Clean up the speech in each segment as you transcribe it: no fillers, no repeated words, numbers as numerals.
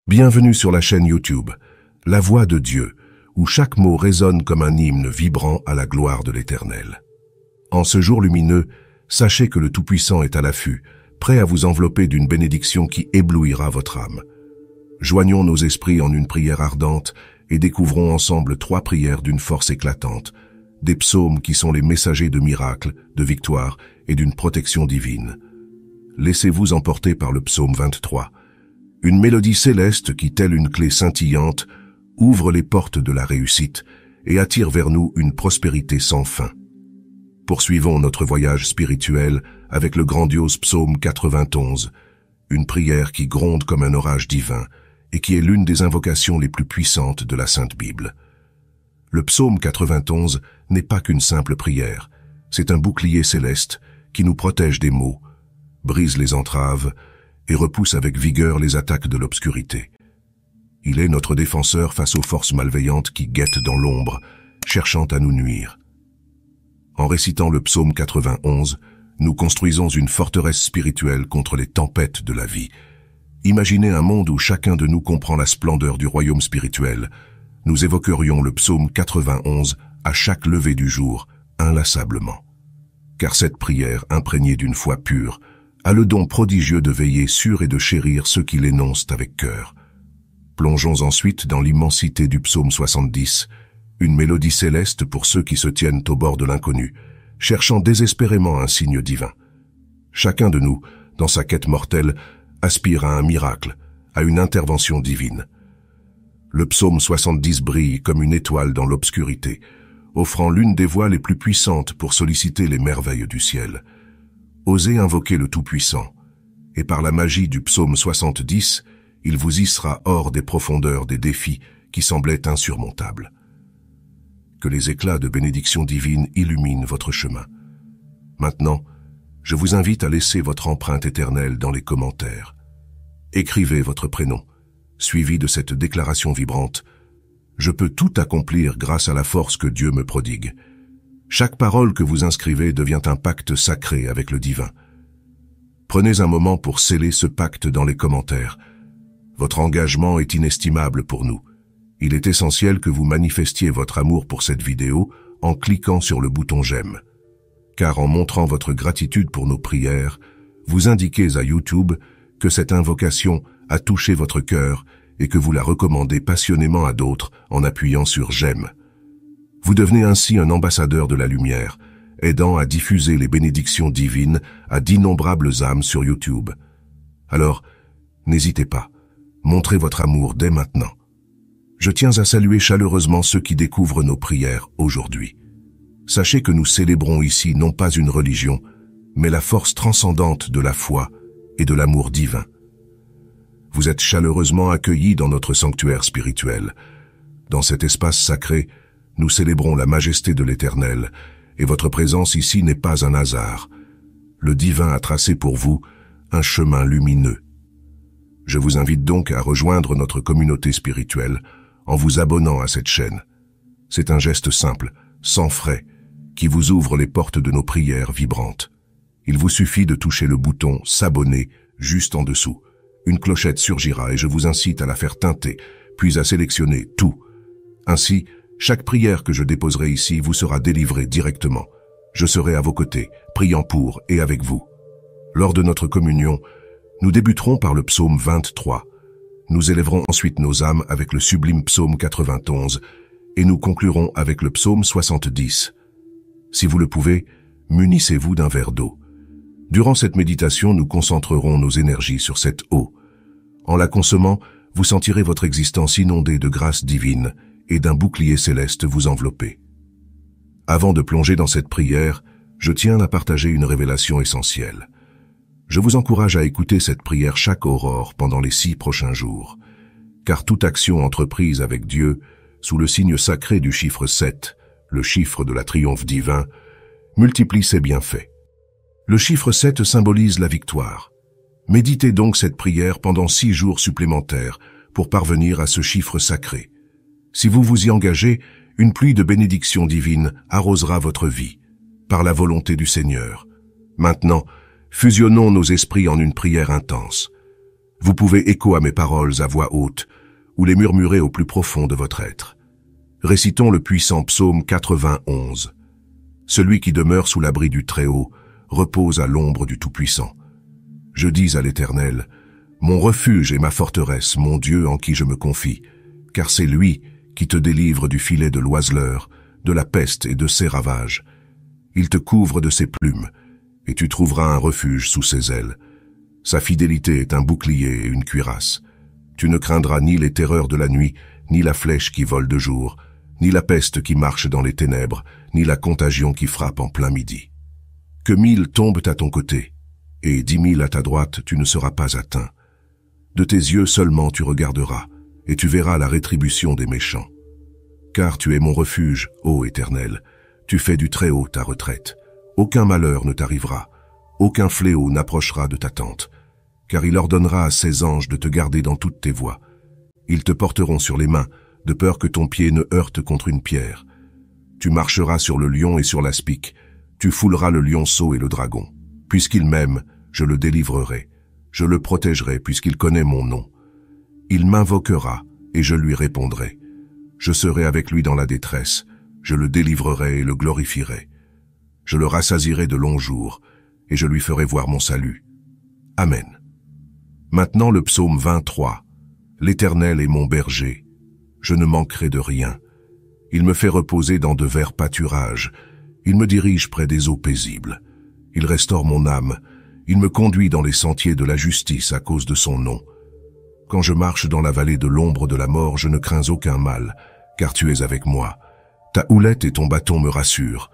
Bienvenue sur la chaîne YouTube, La Voix de Dieu, où chaque mot résonne comme un hymne vibrant à la gloire de l'Éternel. En ce jour lumineux, sachez que le Tout-Puissant est à l'affût, prêt à vous envelopper d'une bénédiction qui éblouira votre âme. Joignons nos esprits en une prière ardente et découvrons ensemble 3 prières d'une force éclatante, des psaumes qui sont les messagers de miracles, de victoire et d'une protection divine. Laissez-vous emporter par le psaume 23. Une mélodie céleste qui, telle une clé scintillante, ouvre les portes de la réussite et attire vers nous une prospérité sans fin. Poursuivons notre voyage spirituel avec le grandiose psaume 91, une prière qui gronde comme un orage divin et qui est l'une des invocations les plus puissantes de la Sainte Bible. Le psaume 91 n'est pas qu'une simple prière, c'est un bouclier céleste qui nous protège des maux, brise les entraves et repousse avec vigueur les attaques de l'obscurité. Il est notre défenseur face aux forces malveillantes qui guettent dans l'ombre, cherchant à nous nuire. En récitant le psaume 91, nous construisons une forteresse spirituelle contre les tempêtes de la vie. Imaginez un monde où chacun de nous comprend la splendeur du royaume spirituel. Nous évoquerions le psaume 91 à chaque lever du jour, inlassablement. Car cette prière, imprégnée d'une foi pure, a le don prodigieux de veiller sur et de chérir ceux qui l'énoncent avec cœur. Plongeons ensuite dans l'immensité du psaume 70, une mélodie céleste pour ceux qui se tiennent au bord de l'inconnu, cherchant désespérément un signe divin. Chacun de nous, dans sa quête mortelle, aspire à un miracle, à une intervention divine. Le psaume 70 brille comme une étoile dans l'obscurité, offrant l'une des voies les plus puissantes pour solliciter les merveilles du ciel. Osez invoquer le Tout-Puissant, et par la magie du psaume 70, il vous hissera hors des profondeurs des défis qui semblaient insurmontables. Que les éclats de bénédiction divine illuminent votre chemin. Maintenant, je vous invite à laisser votre empreinte éternelle dans les commentaires. Écrivez votre prénom, suivi de cette déclaration vibrante. Je peux tout accomplir grâce à la force que Dieu me prodigue. Chaque parole que vous inscrivez devient un pacte sacré avec le divin. Prenez un moment pour sceller ce pacte dans les commentaires. Votre engagement est inestimable pour nous. Il est essentiel que vous manifestiez votre amour pour cette vidéo en cliquant sur le bouton j'aime. Car en montrant votre gratitude pour nos prières, vous indiquez à YouTube que cette invocation a touché votre cœur et que vous la recommandez passionnément à d'autres en appuyant sur j'aime. Vous devenez ainsi un ambassadeur de la lumière, aidant à diffuser les bénédictions divines à d'innombrables âmes sur YouTube. Alors, n'hésitez pas, montrez votre amour dès maintenant. Je tiens à saluer chaleureusement ceux qui découvrent nos prières aujourd'hui. Sachez que nous célébrons ici non pas une religion, mais la force transcendante de la foi et de l'amour divin. Vous êtes chaleureusement accueillis dans notre sanctuaire spirituel. Dans cet espace sacré, nous célébrons la majesté de l'Éternel, et votre présence ici n'est pas un hasard. Le divin a tracé pour vous un chemin lumineux. Je vous invite donc à rejoindre notre communauté spirituelle en vous abonnant à cette chaîne. C'est un geste simple, sans frais, qui vous ouvre les portes de nos prières vibrantes. Il vous suffit de toucher le bouton « S'abonner » juste en dessous. Une clochette surgira et je vous incite à la faire tinter, puis à sélectionner « Tout ». Ainsi, chaque prière que je déposerai ici vous sera délivrée directement. Je serai à vos côtés, priant pour et avec vous. Lors de notre communion, nous débuterons par le psaume 23. Nous élèverons ensuite nos âmes avec le sublime psaume 91 et nous conclurons avec le psaume 70. Si vous le pouvez, munissez-vous d'un verre d'eau. Durant cette méditation, nous concentrerons nos énergies sur cette eau. En la consommant, vous sentirez votre existence inondée de grâce divine et d'un bouclier céleste vous envelopper. Avant de plonger dans cette prière, je tiens à partager une révélation essentielle. Je vous encourage à écouter cette prière chaque aurore pendant les 6 prochains jours, car toute action entreprise avec Dieu, sous le signe sacré du chiffre 7, le chiffre de la triomphe divin, multiplie ses bienfaits. Le chiffre 7 symbolise la victoire. Méditez donc cette prière pendant 6 jours supplémentaires pour parvenir à ce chiffre sacré. Si vous vous y engagez, une pluie de bénédictions divines arrosera votre vie, par la volonté du Seigneur. Maintenant, fusionnons nos esprits en une prière intense. Vous pouvez écho à mes paroles à voix haute, ou les murmurer au plus profond de votre être. Récitons le puissant psaume 91. Celui qui demeure sous l'abri du Très-Haut repose à l'ombre du Tout-Puissant. Je dis à l'Éternel, mon refuge et ma forteresse, mon Dieu en qui je me confie, car c'est lui qui te délivre du filet de l'oiseleur, de la peste et de ses ravages. Il te couvre de ses plumes, et tu trouveras un refuge sous ses ailes. Sa fidélité est un bouclier et une cuirasse. Tu ne craindras ni les terreurs de la nuit, ni la flèche qui vole de jour, ni la peste qui marche dans les ténèbres, ni la contagion qui frappe en plein midi. Que 1000 tombent à ton côté, et 10 000 à ta droite, tu ne seras pas atteint. De tes yeux seulement tu regarderas, et tu verras la rétribution des méchants. Car tu es mon refuge, ô Éternel, tu fais du Très-Haut ta retraite. Aucun malheur ne t'arrivera, aucun fléau n'approchera de ta tente, car il ordonnera à ses anges de te garder dans toutes tes voies. Ils te porteront sur les mains, de peur que ton pied ne heurte contre une pierre. Tu marcheras sur le lion et sur l'aspic, tu fouleras le lionceau et le dragon. Puisqu'il m'aime, je le délivrerai, je le protégerai puisqu'il connaît mon nom. Il m'invoquera et je lui répondrai. Je serai avec lui dans la détresse, je le délivrerai et le glorifierai. Je le rassasierai de longs jours et je lui ferai voir mon salut. Amen. Maintenant le psaume 23. L'Éternel est mon berger. Je ne manquerai de rien. Il me fait reposer dans de verts pâturages. Il me dirige près des eaux paisibles. Il restaure mon âme. Il me conduit dans les sentiers de la justice à cause de son nom. Quand je marche dans la vallée de l'ombre de la mort, je ne crains aucun mal, car tu es avec moi. Ta houlette et ton bâton me rassurent.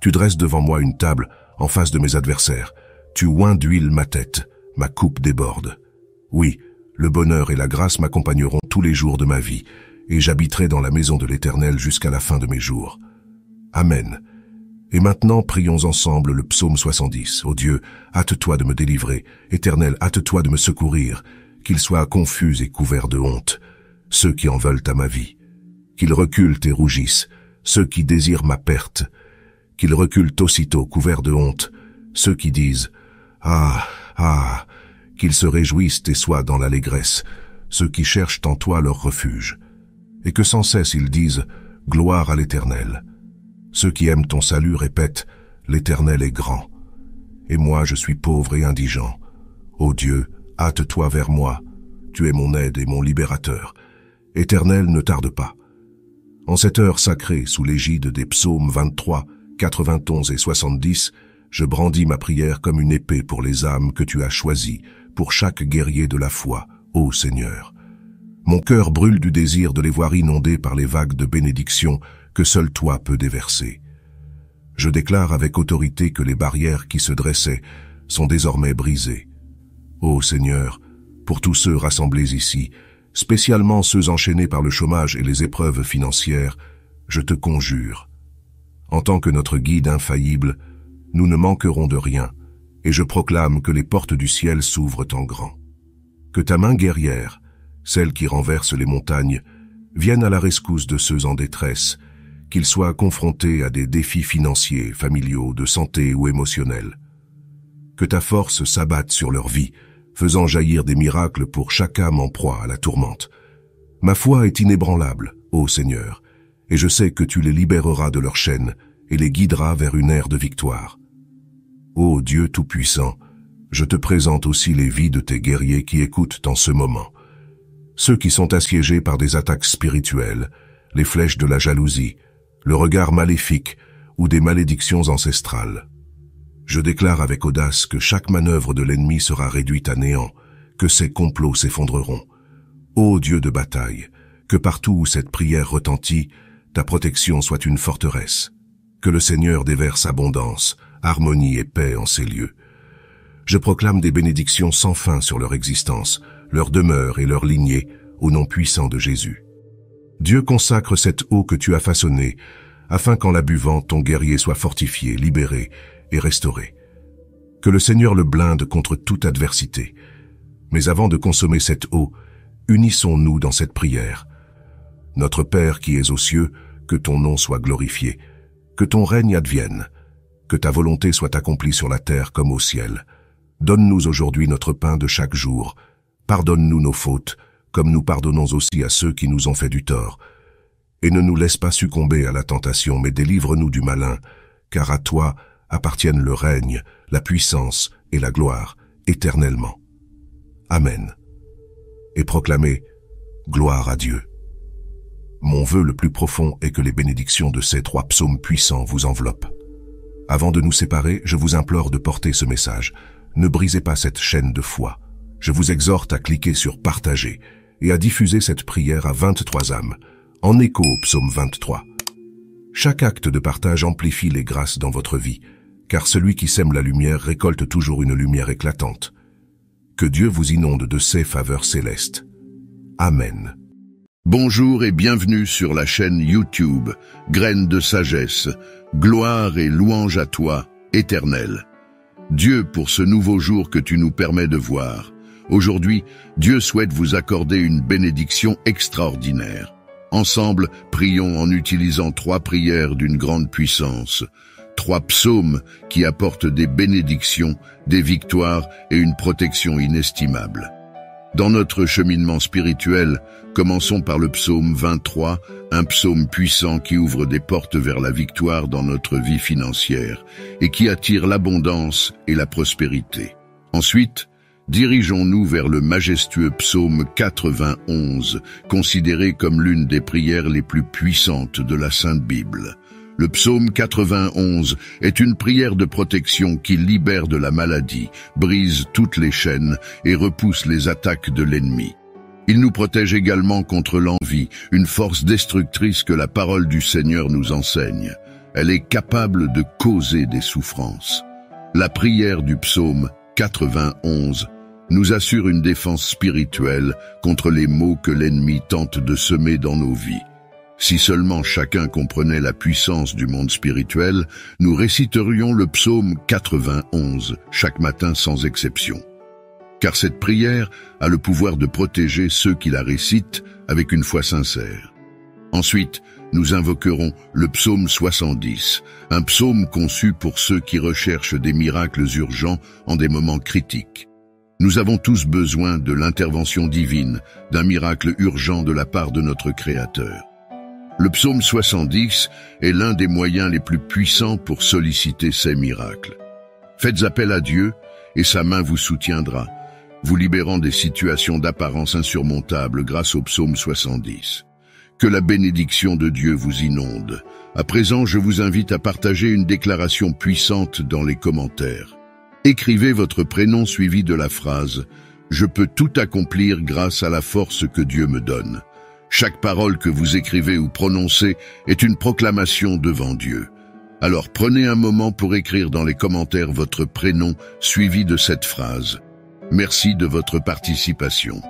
Tu dresses devant moi une table en face de mes adversaires. Tu oins d'huile ma tête, ma coupe déborde. Oui, le bonheur et la grâce m'accompagneront tous les jours de ma vie, et j'habiterai dans la maison de l'Éternel jusqu'à la fin de mes jours. Amen. Et maintenant, prions ensemble le psaume 70. Ô Dieu, hâte-toi de me délivrer. Éternel, hâte-toi de me secourir. Qu'ils soient confus et couverts de honte, ceux qui en veulent à ma vie. Qu'ils reculent et rougissent, ceux qui désirent ma perte. Qu'ils reculent aussitôt, couverts de honte, ceux qui disent « Ah, ah !» Qu'ils se réjouissent et soient dans l'allégresse, ceux qui cherchent en toi leur refuge. Et que sans cesse ils disent « Gloire à l'Éternel !» Ceux qui aiment ton salut répètent « L'Éternel est grand !» Et moi je suis pauvre et indigent. Ô Dieu, hâte-toi vers moi, tu es mon aide et mon libérateur. Éternel, ne tarde pas. En cette heure sacrée, sous l'égide des psaumes 23, 91 et 70, je brandis ma prière comme une épée pour les âmes que tu as choisies, pour chaque guerrier de la foi, ô Seigneur. Mon cœur brûle du désir de les voir inondés par les vagues de bénédiction que seul toi peux déverser. Je déclare avec autorité que les barrières qui se dressaient sont désormais brisées. Ô Seigneur, pour tous ceux rassemblés ici, spécialement ceux enchaînés par le chômage et les épreuves financières, je te conjure. En tant que notre guide infaillible, nous ne manquerons de rien, et je proclame que les portes du ciel s'ouvrent en grand. Que ta main guerrière, celle qui renverse les montagnes, vienne à la rescousse de ceux en détresse, qu'ils soient confrontés à des défis financiers, familiaux, de santé ou émotionnels. Que ta force s'abatte sur leur vie, faisant jaillir des miracles pour chaque âme en proie à la tourmente. Ma foi est inébranlable, ô Seigneur, et je sais que tu les libéreras de leurs chaînes et les guideras vers une ère de victoire. Ô Dieu Tout-Puissant, je te présente aussi les vies de tes guerriers qui écoutent en ce moment. Ceux qui sont assiégés par des attaques spirituelles, les flèches de la jalousie, le regard maléfique ou des malédictions ancestrales. Je déclare avec audace que chaque manœuvre de l'ennemi sera réduite à néant, que ses complots s'effondreront. Ô Dieu de bataille, que partout où cette prière retentit, ta protection soit une forteresse. Que le Seigneur déverse abondance, harmonie et paix en ces lieux. Je proclame des bénédictions sans fin sur leur existence, leur demeure et leur lignée, au nom puissant de Jésus. Dieu consacre cette eau que tu as façonnée, afin qu'en la buvant, ton guerrier soit fortifié, libéré et restauré. Que le Seigneur le blinde contre toute adversité. Mais avant de consommer cette eau, unissons-nous dans cette prière. Notre Père qui es aux cieux, que ton nom soit glorifié, que ton règne advienne, que ta volonté soit accomplie sur la terre comme au ciel. Donne-nous aujourd'hui notre pain de chaque jour. Pardonne-nous nos fautes, comme nous pardonnons aussi à ceux qui nous ont fait du tort. Et ne nous laisse pas succomber à la tentation, mais délivre-nous du malin, car à toi appartiennent le règne, la puissance et la gloire, éternellement. Amen. Et proclamez « Gloire à Dieu ». Mon vœu le plus profond est que les bénédictions de ces 3 psaumes puissants vous enveloppent. Avant de nous séparer, je vous implore de porter ce message. Ne brisez pas cette chaîne de foi. Je vous exhorte à cliquer sur « Partager » et à diffuser cette prière à 23 âmes, en écho au psaume 23. Chaque acte de partage amplifie les grâces dans votre vie, car celui qui sème la lumière récolte toujours une lumière éclatante. Que Dieu vous inonde de ses faveurs célestes. Amen. Bonjour et bienvenue sur la chaîne YouTube, Graines de Sagesse, gloire et louange à toi, Éternel. Dieu, pour ce nouveau jour que tu nous permets de voir. Aujourd'hui, Dieu souhaite vous accorder une bénédiction extraordinaire. Ensemble, prions en utilisant 3 prières d'une grande puissance. 3 psaumes qui apportent des bénédictions, des victoires et une protection inestimable. Dans notre cheminement spirituel, commençons par le psaume 23, un psaume puissant qui ouvre des portes vers la victoire dans notre vie financière et qui attire l'abondance et la prospérité. Ensuite, dirigeons-nous vers le majestueux psaume 91, considéré comme l'une des prières les plus puissantes de la Sainte Bible. Le psaume 91 est une prière de protection qui libère de la maladie, brise toutes les chaînes et repousse les attaques de l'ennemi. Il nous protège également contre l'envie, une force destructrice que la parole du Seigneur nous enseigne. Elle est capable de causer des souffrances. La prière du psaume 91 nous assure une défense spirituelle contre les maux que l'ennemi tente de semer dans nos vies. Si seulement chacun comprenait la puissance du monde spirituel, nous réciterions le psaume 91 chaque matin sans exception. Car cette prière a le pouvoir de protéger ceux qui la récitent avec une foi sincère. Ensuite, nous invoquerons le psaume 70, un psaume conçu pour ceux qui recherchent des miracles urgents en des moments critiques. Nous avons tous besoin de l'intervention divine, d'un miracle urgent de la part de notre Créateur. Le psaume 70 est l'un des moyens les plus puissants pour solliciter ces miracles. Faites appel à Dieu et sa main vous soutiendra, vous libérant des situations d'apparence insurmontables grâce au psaume 70. Que la bénédiction de Dieu vous inonde. À présent, je vous invite à partager une déclaration puissante dans les commentaires. Écrivez votre prénom suivi de la phrase « Je peux tout accomplir grâce à la force que Dieu me donne ». Chaque parole que vous écrivez ou prononcez est une proclamation devant Dieu. Alors prenez un moment pour écrire dans les commentaires votre prénom suivi de cette phrase. Merci de votre participation.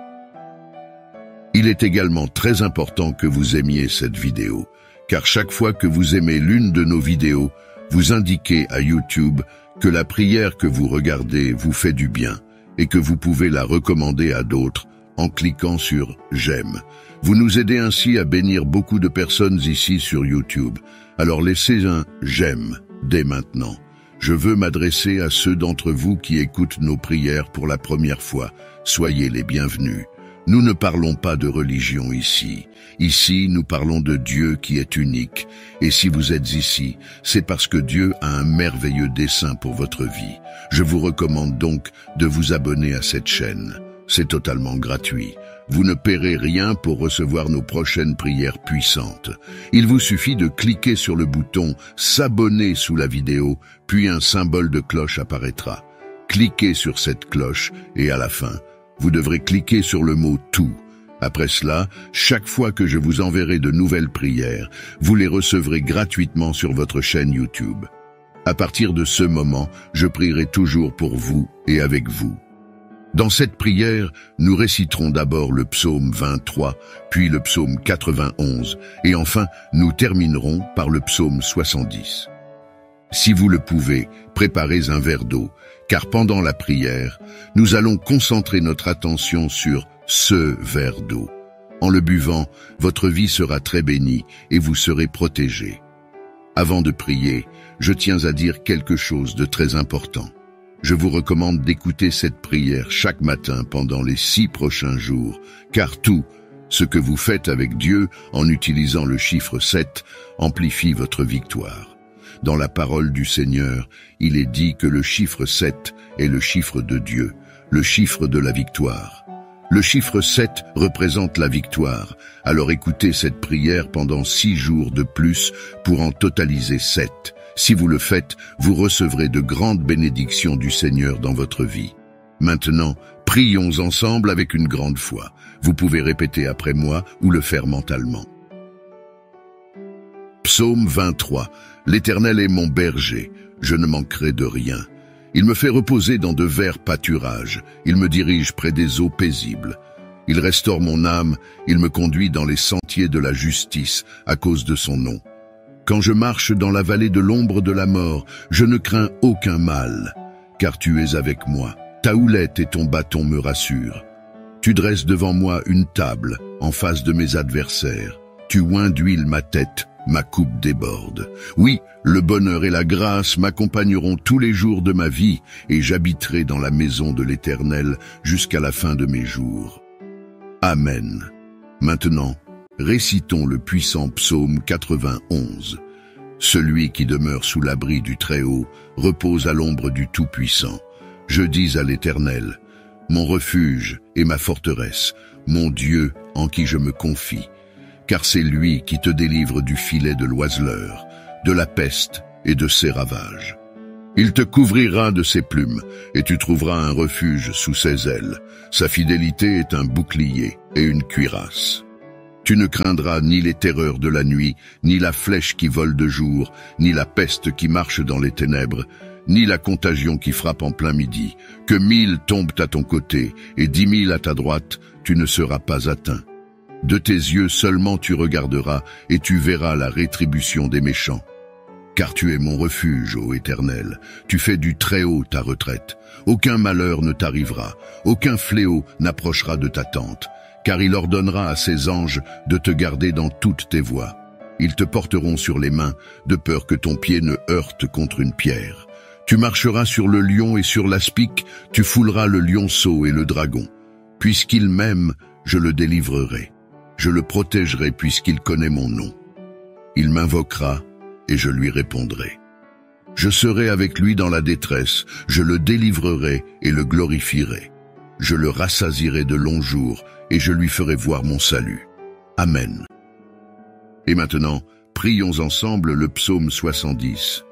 Il est également très important que vous aimiez cette vidéo, car chaque fois que vous aimez l'une de nos vidéos, vous indiquez à YouTube que la prière que vous regardez vous fait du bien et que vous pouvez la recommander à d'autres en cliquant sur « J'aime ». Vous nous aidez ainsi à bénir beaucoup de personnes ici sur YouTube. Alors laissez un « J'aime » dès maintenant. Je veux m'adresser à ceux d'entre vous qui écoutent nos prières pour la première fois. Soyez les bienvenus. Nous ne parlons pas de religion ici. Ici, nous parlons de Dieu qui est unique. Et si vous êtes ici, c'est parce que Dieu a un merveilleux dessein pour votre vie. Je vous recommande donc de vous abonner à cette chaîne. C'est totalement gratuit. Vous ne paierez rien pour recevoir nos prochaines prières puissantes. Il vous suffit de cliquer sur le bouton « S'abonner » sous la vidéo, puis un symbole de cloche apparaîtra. Cliquez sur cette cloche et à la fin, vous devrez cliquer sur le mot « Tout ». Après cela, chaque fois que je vous enverrai de nouvelles prières, vous les recevrez gratuitement sur votre chaîne YouTube. À partir de ce moment, je prierai toujours pour vous et avec vous. Dans cette prière, nous réciterons d'abord le psaume 23, puis le psaume 91, et enfin, nous terminerons par le psaume 70. Si vous le pouvez, préparez un verre d'eau, car pendant la prière, nous allons concentrer notre attention sur ce verre d'eau. En le buvant, votre vie sera très bénie et vous serez protégés. Avant de prier, je tiens à dire quelque chose de très important. Je vous recommande d'écouter cette prière chaque matin pendant les 6 prochains jours, car tout ce que vous faites avec Dieu en utilisant le chiffre 7 amplifie votre victoire. Dans la parole du Seigneur, il est dit que le chiffre 7 est le chiffre de Dieu, le chiffre de la victoire. Le chiffre 7 représente la victoire, alors écoutez cette prière pendant 6 jours de plus pour en totaliser 7. Si vous le faites, vous recevrez de grandes bénédictions du Seigneur dans votre vie. Maintenant, prions ensemble avec une grande foi. Vous pouvez répéter après moi ou le faire mentalement. Psaume 23. L'Éternel est mon berger, je ne manquerai de rien. Il me fait reposer dans de verts pâturages, il me dirige près des eaux paisibles. Il restaure mon âme, il me conduit dans les sentiers de la justice à cause de son nom. Quand je marche dans la vallée de l'ombre de la mort, je ne crains aucun mal, car tu es avec moi. Ta houlette et ton bâton me rassurent. Tu dresses devant moi une table en face de mes adversaires. Tu oins d'huile ma tête, ma coupe déborde. Oui, le bonheur et la grâce m'accompagneront tous les jours de ma vie et j'habiterai dans la maison de l'Éternel jusqu'à la fin de mes jours. Amen. Maintenant, récitons le puissant psaume 91. Celui qui demeure sous l'abri du Très-Haut repose à l'ombre du Tout-Puissant. Je dis à l'Éternel, mon refuge et ma forteresse, mon Dieu en qui je me confie, car c'est lui qui te délivre du filet de l'oiseleur, de la peste et de ses ravages. Il te couvrira de ses plumes, et tu trouveras un refuge sous ses ailes. Sa fidélité est un bouclier et une cuirasse. Tu ne craindras ni les terreurs de la nuit, ni la flèche qui vole de jour, ni la peste qui marche dans les ténèbres, ni la contagion qui frappe en plein midi. Que 1000 tombent à ton côté et 10 000 à ta droite, tu ne seras pas atteint. De tes yeux seulement tu regarderas et tu verras la rétribution des méchants. Car tu es mon refuge, ô Éternel, tu fais du Très-Haut ta retraite. Aucun malheur ne t'arrivera, aucun fléau n'approchera de ta tente, car il ordonnera à ses anges de te garder dans toutes tes voies. Ils te porteront sur les mains, de peur que ton pied ne heurte contre une pierre. Tu marcheras sur le lion et sur l'aspic, tu fouleras le lionceau et le dragon. Puisqu'il m'aime, je le délivrerai. Je le protégerai puisqu'il connaît mon nom. Il m'invoquera et je lui répondrai. Je serai avec lui dans la détresse, je le délivrerai et le glorifierai. Je le rassasierai de longs jours et je lui ferai voir mon salut. Amen. Et maintenant, prions ensemble le psaume 70.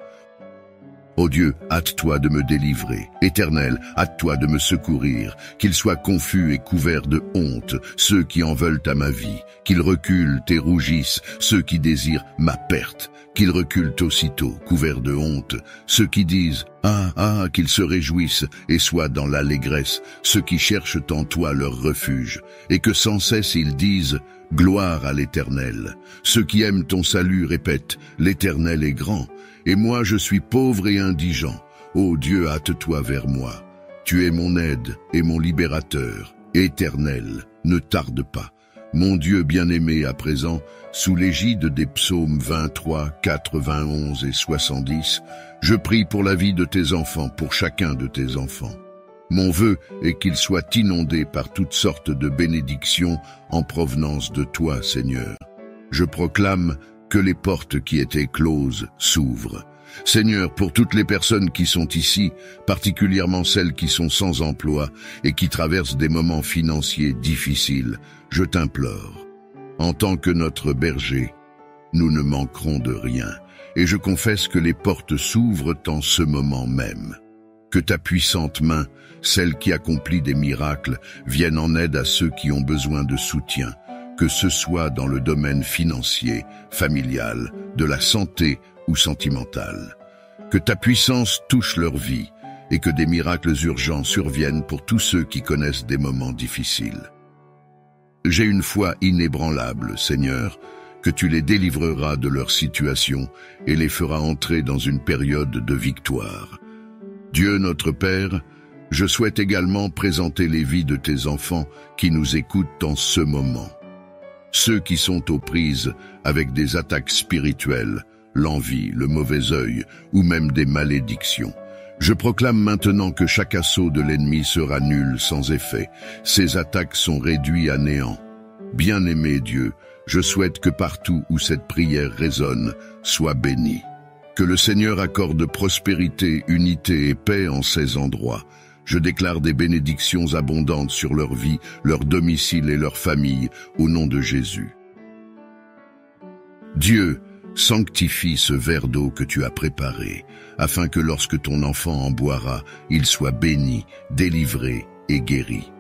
Ô Dieu, hâte-toi de me délivrer. Éternel, hâte-toi de me secourir. Qu'ils soient confus et couverts de honte, ceux qui en veulent à ma vie. Qu'ils reculent et rougissent, ceux qui désirent ma perte. Qu'ils reculent aussitôt, couverts de honte, ceux qui disent « Ah, ah !» qu'ils se réjouissent et soient dans l'allégresse, ceux qui cherchent en toi leur refuge, et que sans cesse ils disent « Gloire à l'Éternel !» Ceux qui aiment ton salut répètent « L'Éternel est grand !» Et moi je suis pauvre et indigent. Ô Dieu, hâte-toi vers moi. Tu es mon aide et mon libérateur. Éternel, ne tarde pas. Mon Dieu bien-aimé à présent, sous l'égide des psaumes 23, 91 et 70, je prie pour la vie de tes enfants, pour chacun de tes enfants. Mon vœu est qu'ils soient inondés par toutes sortes de bénédictions en provenance de toi, Seigneur. Je proclame que les portes qui étaient closes s'ouvrent. Seigneur, pour toutes les personnes qui sont ici, particulièrement celles qui sont sans emploi et qui traversent des moments financiers difficiles, je t'implore. En tant que notre berger, nous ne manquerons de rien, et je confesse que les portes s'ouvrent en ce moment même. Que ta puissante main, celle qui accomplit des miracles, vienne en aide à ceux qui ont besoin de soutien, que ce soit dans le domaine financier, familial, de la santé ou sentimental. Que ta puissance touche leur vie et que des miracles urgents surviennent pour tous ceux qui connaissent des moments difficiles. J'ai une foi inébranlable, Seigneur, que tu les délivreras de leur situation et les feras entrer dans une période de victoire. Dieu notre Père, je souhaite également présenter les vies de tes enfants qui nous écoutent en ce moment. Ceux qui sont aux prises avec des attaques spirituelles, l'envie, le mauvais œil ou même des malédictions. Je proclame maintenant que chaque assaut de l'ennemi sera nul, sans effet. Ses attaques sont réduites à néant. Bien-aimé Dieu, je souhaite que partout où cette prière résonne, soit bénie. Que le Seigneur accorde prospérité, unité et paix en ces endroits. Je déclare des bénédictions abondantes sur leur vie, leur domicile et leur famille, au nom de Jésus. Dieu, sanctifie ce verre d'eau que tu as préparé, afin que lorsque ton enfant en boira, il soit béni, délivré et guéri.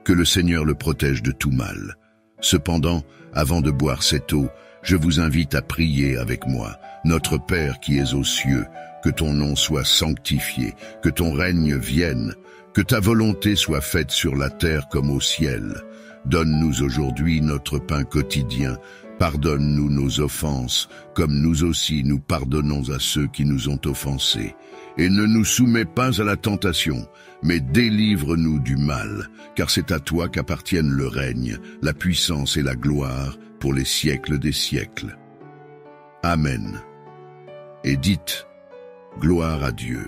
Que le Seigneur le protège de tout mal. Cependant, avant de boire cette eau, je vous invite à prier avec moi. Notre Père qui es aux cieux, que ton nom soit sanctifié, que ton règne vienne, que ta volonté soit faite sur la terre comme au ciel. Donne-nous aujourd'hui notre pain quotidien. Pardonne-nous nos offenses, comme nous aussi nous pardonnons à ceux qui nous ont offensés. Et ne nous soumets pas à la tentation, mais délivre-nous du mal, car c'est à toi qu'appartiennent le règne, la puissance et la gloire pour les siècles des siècles. Amen. Et dites, gloire à Dieu.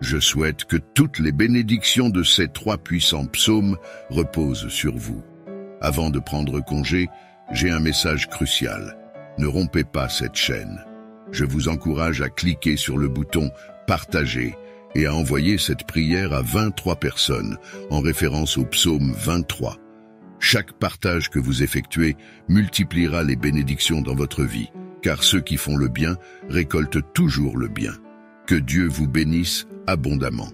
Je souhaite que toutes les bénédictions de ces 3 puissants psaumes reposent sur vous. Avant de prendre congé, j'ai un message crucial. Ne rompez pas cette chaîne. Je vous encourage à cliquer sur le bouton « Partager » et à envoyer cette prière à 23 personnes, en référence au psaume 23. Chaque partage que vous effectuez multipliera les bénédictions dans votre vie, car ceux qui font le bien récoltent toujours le bien. Que Dieu vous bénisse abondamment.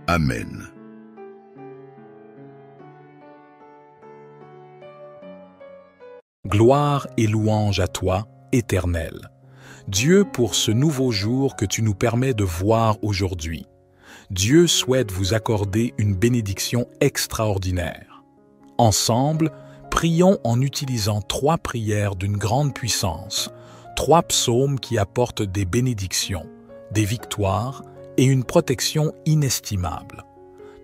Amen. Gloire et louange à toi, Éternel. Dieu, pour ce nouveau jour que tu nous permets de voir aujourd'hui. Dieu souhaite vous accorder une bénédiction extraordinaire. Ensemble, prions en utilisant 3 prières d'une grande puissance, 3 psaumes qui apportent des bénédictions, des victoires et une protection inestimable.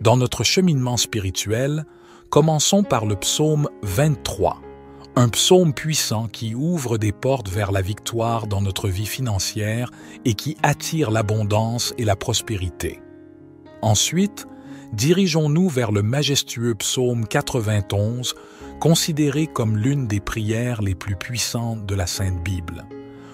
Dans notre cheminement spirituel, commençons par le psaume 23. Un psaume puissant qui ouvre des portes vers la victoire dans notre vie financière et qui attire l'abondance et la prospérité. Ensuite, dirigeons-nous vers le majestueux psaume 91, considéré comme l'une des prières les plus puissantes de la Sainte Bible.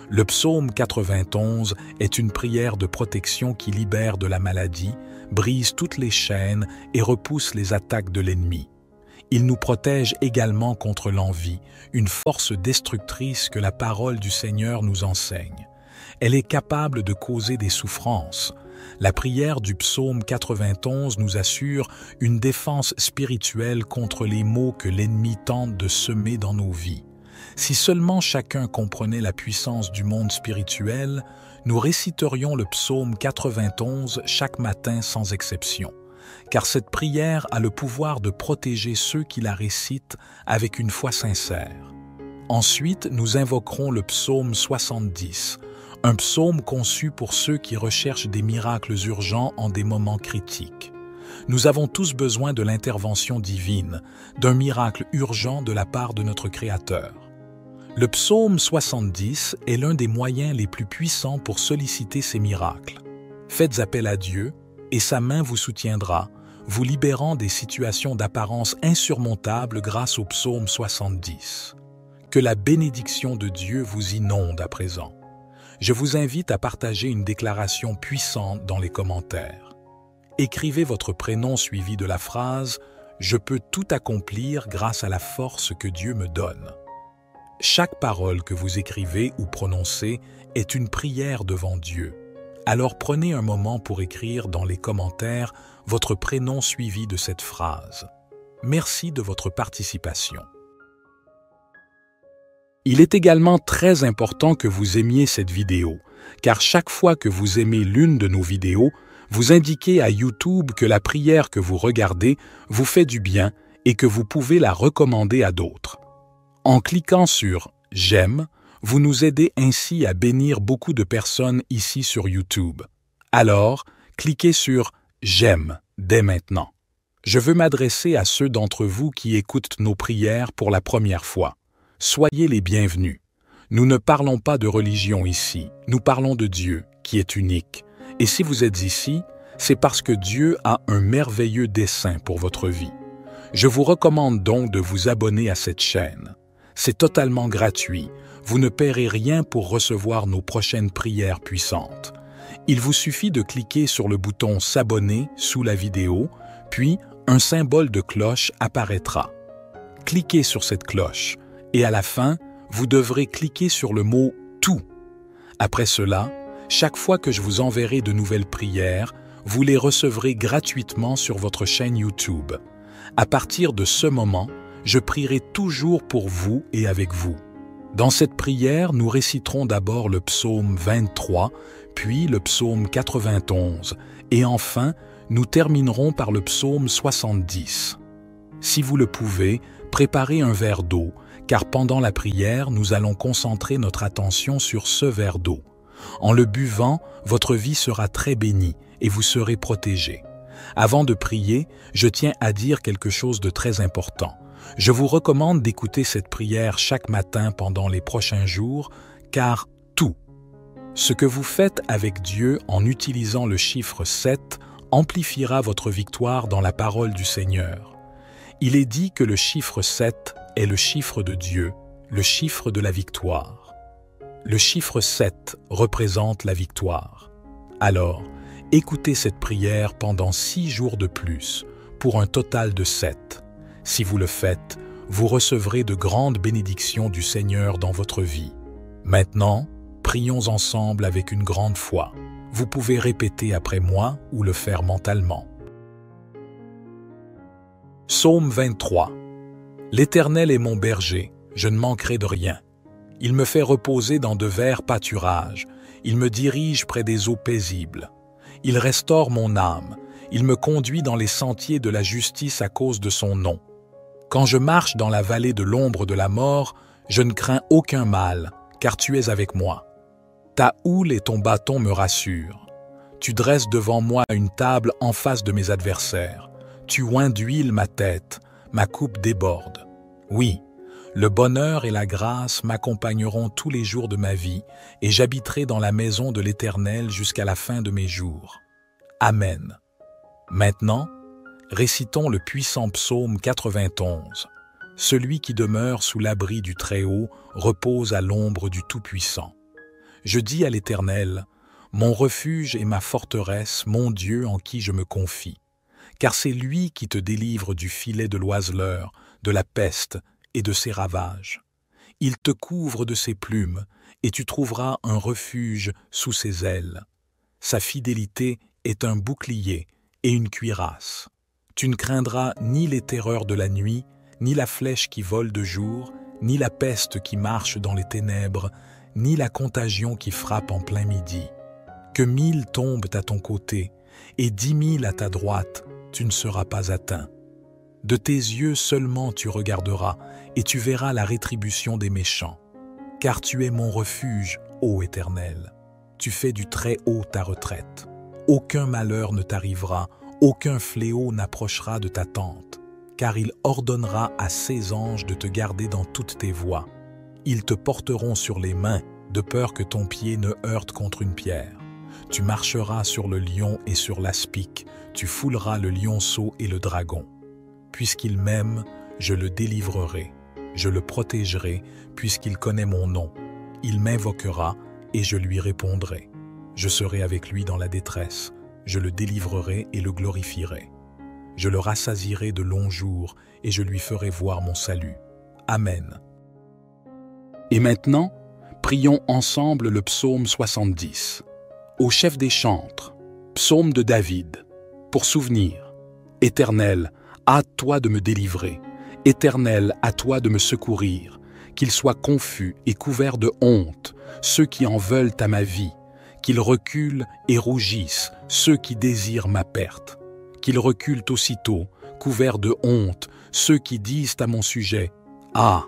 Le psaume 91 est une prière de protection qui libère de la maladie, brise toutes les chaînes et repousse les attaques de l'ennemi. Il nous protège également contre l'envie, une force destructrice que la parole du Seigneur nous enseigne. Elle est capable de causer des souffrances. La prière du psaume 91 nous assure une défense spirituelle contre les maux que l'ennemi tente de semer dans nos vies. Si seulement chacun comprenait la puissance du monde spirituel, nous réciterions le psaume 91 chaque matin sans exception. Car cette prière a le pouvoir de protéger ceux qui la récitent avec une foi sincère. Ensuite, nous invoquerons le psaume 70, un psaume conçu pour ceux qui recherchent des miracles urgents en des moments critiques. Nous avons tous besoin de l'intervention divine, d'un miracle urgent de la part de notre Créateur. Le psaume 70 est l'un des moyens les plus puissants pour solliciter ces miracles. Faites appel à Dieu, et sa main vous soutiendra, vous libérant des situations d'apparence insurmontables grâce au psaume 70. Que la bénédiction de Dieu vous inonde à présent. Je vous invite à partager une déclaration puissante dans les commentaires. Écrivez votre prénom suivi de la phrase « Je peux tout accomplir grâce à la force que Dieu me donne ». Chaque parole que vous écrivez ou prononcez est une prière devant Dieu. Alors prenez un moment pour écrire dans les commentaires votre prénom suivi de cette phrase. Merci de votre participation. Il est également très important que vous aimiez cette vidéo, car chaque fois que vous aimez l'une de nos vidéos, vous indiquez à YouTube que la prière que vous regardez vous fait du bien et que vous pouvez la recommander à d'autres. En cliquant sur « J'aime », vous nous aidez ainsi à bénir beaucoup de personnes ici sur YouTube. Alors, cliquez sur « J'aime » dès maintenant. Je veux m'adresser à ceux d'entre vous qui écoutent nos prières pour la première fois. Soyez les bienvenus. Nous ne parlons pas de religion ici, nous parlons de Dieu, qui est unique. Et si vous êtes ici, c'est parce que Dieu a un merveilleux dessein pour votre vie. Je vous recommande donc de vous abonner à cette chaîne. C'est totalement gratuit. Vous ne paierez rien pour recevoir nos prochaines prières puissantes. Il vous suffit de cliquer sur le bouton « S'abonner » sous la vidéo, puis un symbole de cloche apparaîtra. Cliquez sur cette cloche et à la fin, vous devrez cliquer sur le mot « Tout ». Après cela, chaque fois que je vous enverrai de nouvelles prières, vous les recevrez gratuitement sur votre chaîne YouTube. À partir de ce moment, je prierai toujours pour vous et avec vous. Dans cette prière, nous réciterons d'abord le psaume 23, puis le psaume 91, et enfin, nous terminerons par le psaume 70. Si vous le pouvez, préparez un verre d'eau, car pendant la prière, nous allons concentrer notre attention sur ce verre d'eau. En le buvant, votre vie sera très bénie et vous serez protégé. Avant de prier, je tiens à dire quelque chose de très important. Je vous recommande d'écouter cette prière chaque matin pendant les prochains jours, car tout ce que vous faites avec Dieu en utilisant le chiffre 7 amplifiera votre victoire dans la parole du Seigneur. Il est dit que le chiffre 7 est le chiffre de Dieu, le chiffre de la victoire. Le chiffre 7 représente la victoire. Alors, écoutez cette prière pendant 6 jours de plus, pour un total de 7. Si vous le faites, vous recevrez de grandes bénédictions du Seigneur dans votre vie. Maintenant, prions ensemble avec une grande foi. Vous pouvez répéter après moi ou le faire mentalement. Psaume 23. L'Éternel est mon berger, je ne manquerai de rien. Il me fait reposer dans de verts pâturages, il me dirige près des eaux paisibles. Il restaure mon âme, il me conduit dans les sentiers de la justice à cause de son nom. Quand je marche dans la vallée de l'ombre de la mort, je ne crains aucun mal, car tu es avec moi. Ta houle et ton bâton me rassurent. Tu dresses devant moi une table en face de mes adversaires. Tu oins d'huile ma tête, ma coupe déborde. Oui, le bonheur et la grâce m'accompagneront tous les jours de ma vie et j'habiterai dans la maison de l'Éternel jusqu'à la fin de mes jours. Amen. Maintenant, récitons le puissant psaume 91. Celui qui demeure sous l'abri du Très-Haut repose à l'ombre du Tout-Puissant. Je dis à l'Éternel, mon refuge et ma forteresse, mon Dieu en qui je me confie. Car c'est lui qui te délivre du filet de l'oiseleur, de la peste et de ses ravages. Il te couvre de ses plumes, et tu trouveras un refuge sous ses ailes. Sa fidélité est un bouclier et une cuirasse. Tu ne craindras ni les terreurs de la nuit, ni la flèche qui vole de jour, ni la peste qui marche dans les ténèbres, ni la contagion qui frappe en plein midi. Que 1000 tombent à ton côté, et 10 000 à ta droite, tu ne seras pas atteint. De tes yeux seulement tu regarderas, et tu verras la rétribution des méchants. Car tu es mon refuge, ô Éternel. Tu fais du Très-Haut ta retraite. Aucun malheur ne t'arrivera, aucun fléau n'approchera de ta tente, car il ordonnera à ses anges de te garder dans toutes tes voies. Ils te porteront sur les mains, de peur que ton pied ne heurte contre une pierre. Tu marcheras sur le lion et sur l'aspic, tu fouleras le lionceau et le dragon. Puisqu'il m'aime, je le délivrerai, je le protégerai, puisqu'il connaît mon nom. Il m'invoquera et je lui répondrai. Je serai avec lui dans la détresse, je le délivrerai et le glorifierai. Je le rassasierai de longs jours et je lui ferai voir mon salut. Amen. Et maintenant, prions ensemble le psaume 70. Au chef des chantres, psaume de David, pour souvenir. Éternel, hâte-toi de me délivrer. Éternel, à toi de me secourir. Qu'ils soient confus et couverts de honte, ceux qui en veulent à ma vie. Qu'ils reculent et rougissent, ceux qui désirent ma perte. Qu'ils reculent aussitôt, couverts de honte, ceux qui disent à mon sujet, « Ah,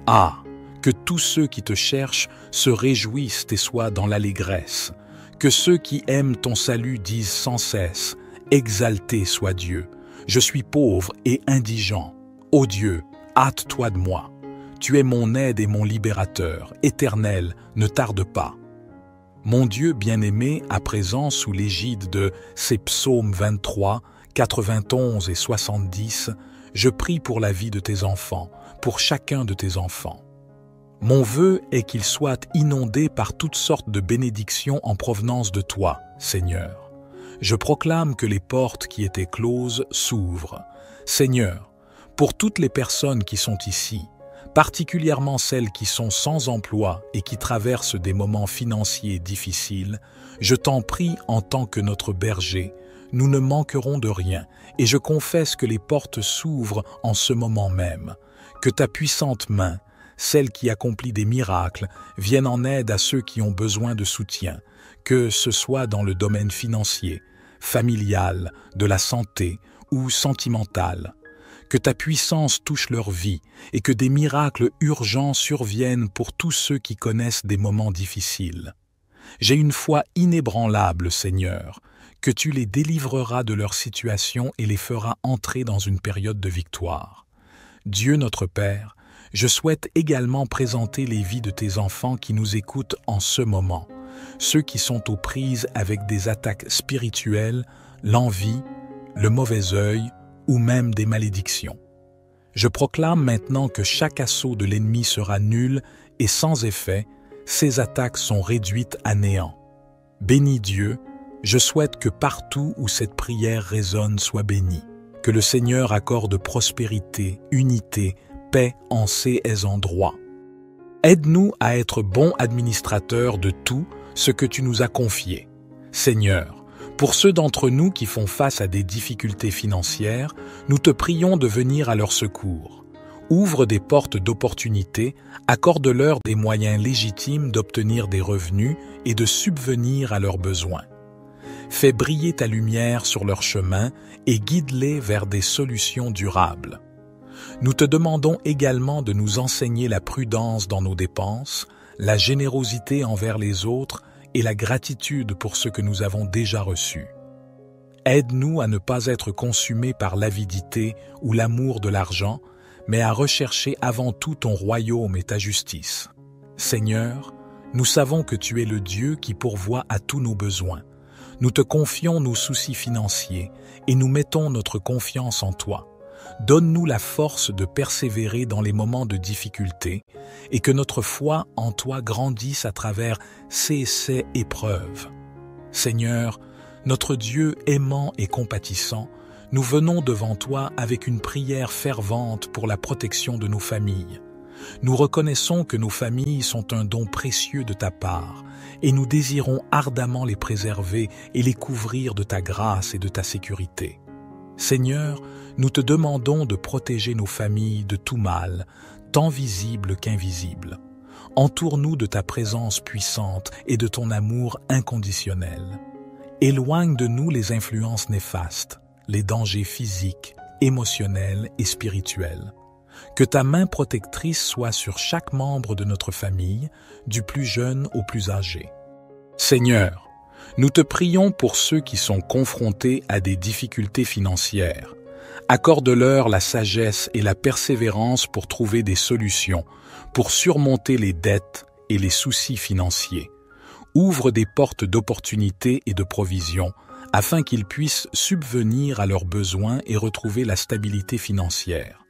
ah !» Que tous ceux qui te cherchent se réjouissent et soient dans l'allégresse. Que ceux qui aiment ton salut disent sans cesse, « Exalté soit Dieu ! Je suis pauvre et indigent. Ô Dieu, hâte-toi de moi. Tu es mon aide et mon libérateur. Éternel, ne tarde pas. » Mon Dieu bien-aimé, à présent sous l'égide de ces psaumes 23, 91 et 70, je prie pour la vie de tes enfants, pour chacun de tes enfants. Mon vœu est qu'ils soient inondés par toutes sortes de bénédictions en provenance de toi, Seigneur. Je proclame que les portes qui étaient closes s'ouvrent. Seigneur, pour toutes les personnes qui sont ici, particulièrement celles qui sont sans emploi et qui traversent des moments financiers difficiles, je t'en prie en tant que notre berger, nous ne manquerons de rien et je confesse que les portes s'ouvrent en ce moment même, que ta puissante main, celle qui accomplit des miracles, vienne en aide à ceux qui ont besoin de soutien, que ce soit dans le domaine financier, familial, de la santé ou sentimental. Que ta puissance touche leur vie et que des miracles urgents surviennent pour tous ceux qui connaissent des moments difficiles. J'ai une foi inébranlable, Seigneur, que tu les délivreras de leur situation et les feras entrer dans une période de victoire. Dieu notre Père, je souhaite également présenter les vies de tes enfants qui nous écoutent en ce moment, ceux qui sont aux prises avec des attaques spirituelles, l'envie, le mauvais œil, ou même des malédictions. Je proclame maintenant que chaque assaut de l'ennemi sera nul et sans effet, ces attaques sont réduites à néant. Bénis Dieu, je souhaite que partout où cette prière résonne soit bénie, que le Seigneur accorde prospérité, unité, paix en ces endroits. Aide-nous à être bons administrateurs de tout ce que tu nous as confié. Seigneur, pour ceux d'entre nous qui font face à des difficultés financières, nous te prions de venir à leur secours. Ouvre des portes d'opportunité, accorde-leur des moyens légitimes d'obtenir des revenus et de subvenir à leurs besoins. Fais briller ta lumière sur leur chemin et guide-les vers des solutions durables. Nous te demandons également de nous enseigner la prudence dans nos dépenses, la générosité envers les autres et la gratitude pour ce que nous avons déjà reçu. Aide-nous à ne pas être consumés par l'avidité ou l'amour de l'argent, mais à rechercher avant tout ton royaume et ta justice. Seigneur, nous savons que tu es le Dieu qui pourvoit à tous nos besoins. Nous te confions nos soucis financiers et nous mettons notre confiance en toi. Donne-nous la force de persévérer dans les moments de difficulté et que notre foi en toi grandisse à travers ces épreuves. Seigneur, notre Dieu aimant et compatissant, nous venons devant toi avec une prière fervente pour la protection de nos familles. Nous reconnaissons que nos familles sont un don précieux de ta part et nous désirons ardemment les préserver et les couvrir de ta grâce et de ta sécurité. Seigneur, nous te demandons de protéger nos familles de tout mal, tant visible qu'invisible. Entoure-nous de ta présence puissante et de ton amour inconditionnel. Éloigne de nous les influences néfastes, les dangers physiques, émotionnels et spirituels. Que ta main protectrice soit sur chaque membre de notre famille, du plus jeune au plus âgé. Seigneur, nous te prions pour ceux qui sont confrontés à des difficultés financières. Accorde-leur la sagesse et la persévérance pour trouver des solutions, pour surmonter les dettes et les soucis financiers. Ouvre des portes d'opportunités et de provisions, afin qu'ils puissent subvenir à leurs besoins et retrouver la stabilité financière.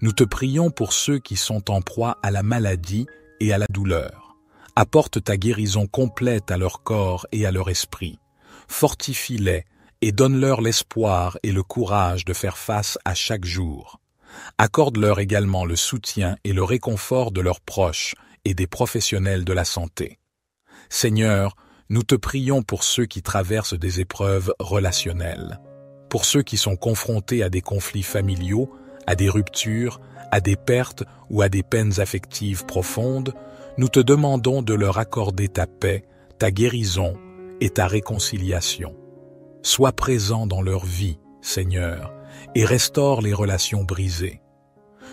Nous te prions pour ceux qui sont en proie à la maladie et à la douleur. Apporte ta guérison complète à leur corps et à leur esprit. Fortifie-les et donne-leur l'espoir et le courage de faire face à chaque jour. Accorde-leur également le soutien et le réconfort de leurs proches et des professionnels de la santé. Seigneur, nous te prions pour ceux qui traversent des épreuves relationnelles, pour ceux qui sont confrontés à des conflits familiaux, à des ruptures, à des pertes ou à des peines affectives profondes. Nous te demandons de leur accorder ta paix, ta guérison et ta réconciliation. Sois présent dans leur vie, Seigneur, et restaure les relations brisées.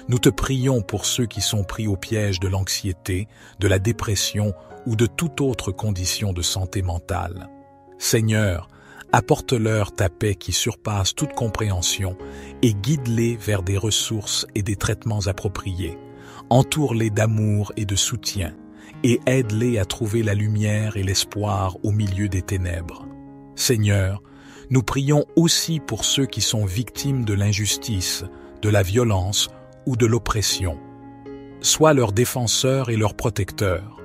Nous te prions pour ceux qui sont pris au piège de l'anxiété, de la dépression ou de toute autre condition de santé mentale. Seigneur, apporte-leur ta paix qui surpasse toute compréhension et guide-les vers des ressources et des traitements appropriés. Entoure-les d'amour et de soutien et aide-les à trouver la lumière et l'espoir au milieu des ténèbres. Seigneur, nous prions aussi pour ceux qui sont victimes de l'injustice, de la violence ou de l'oppression. Sois leur défenseur et leur protecteur.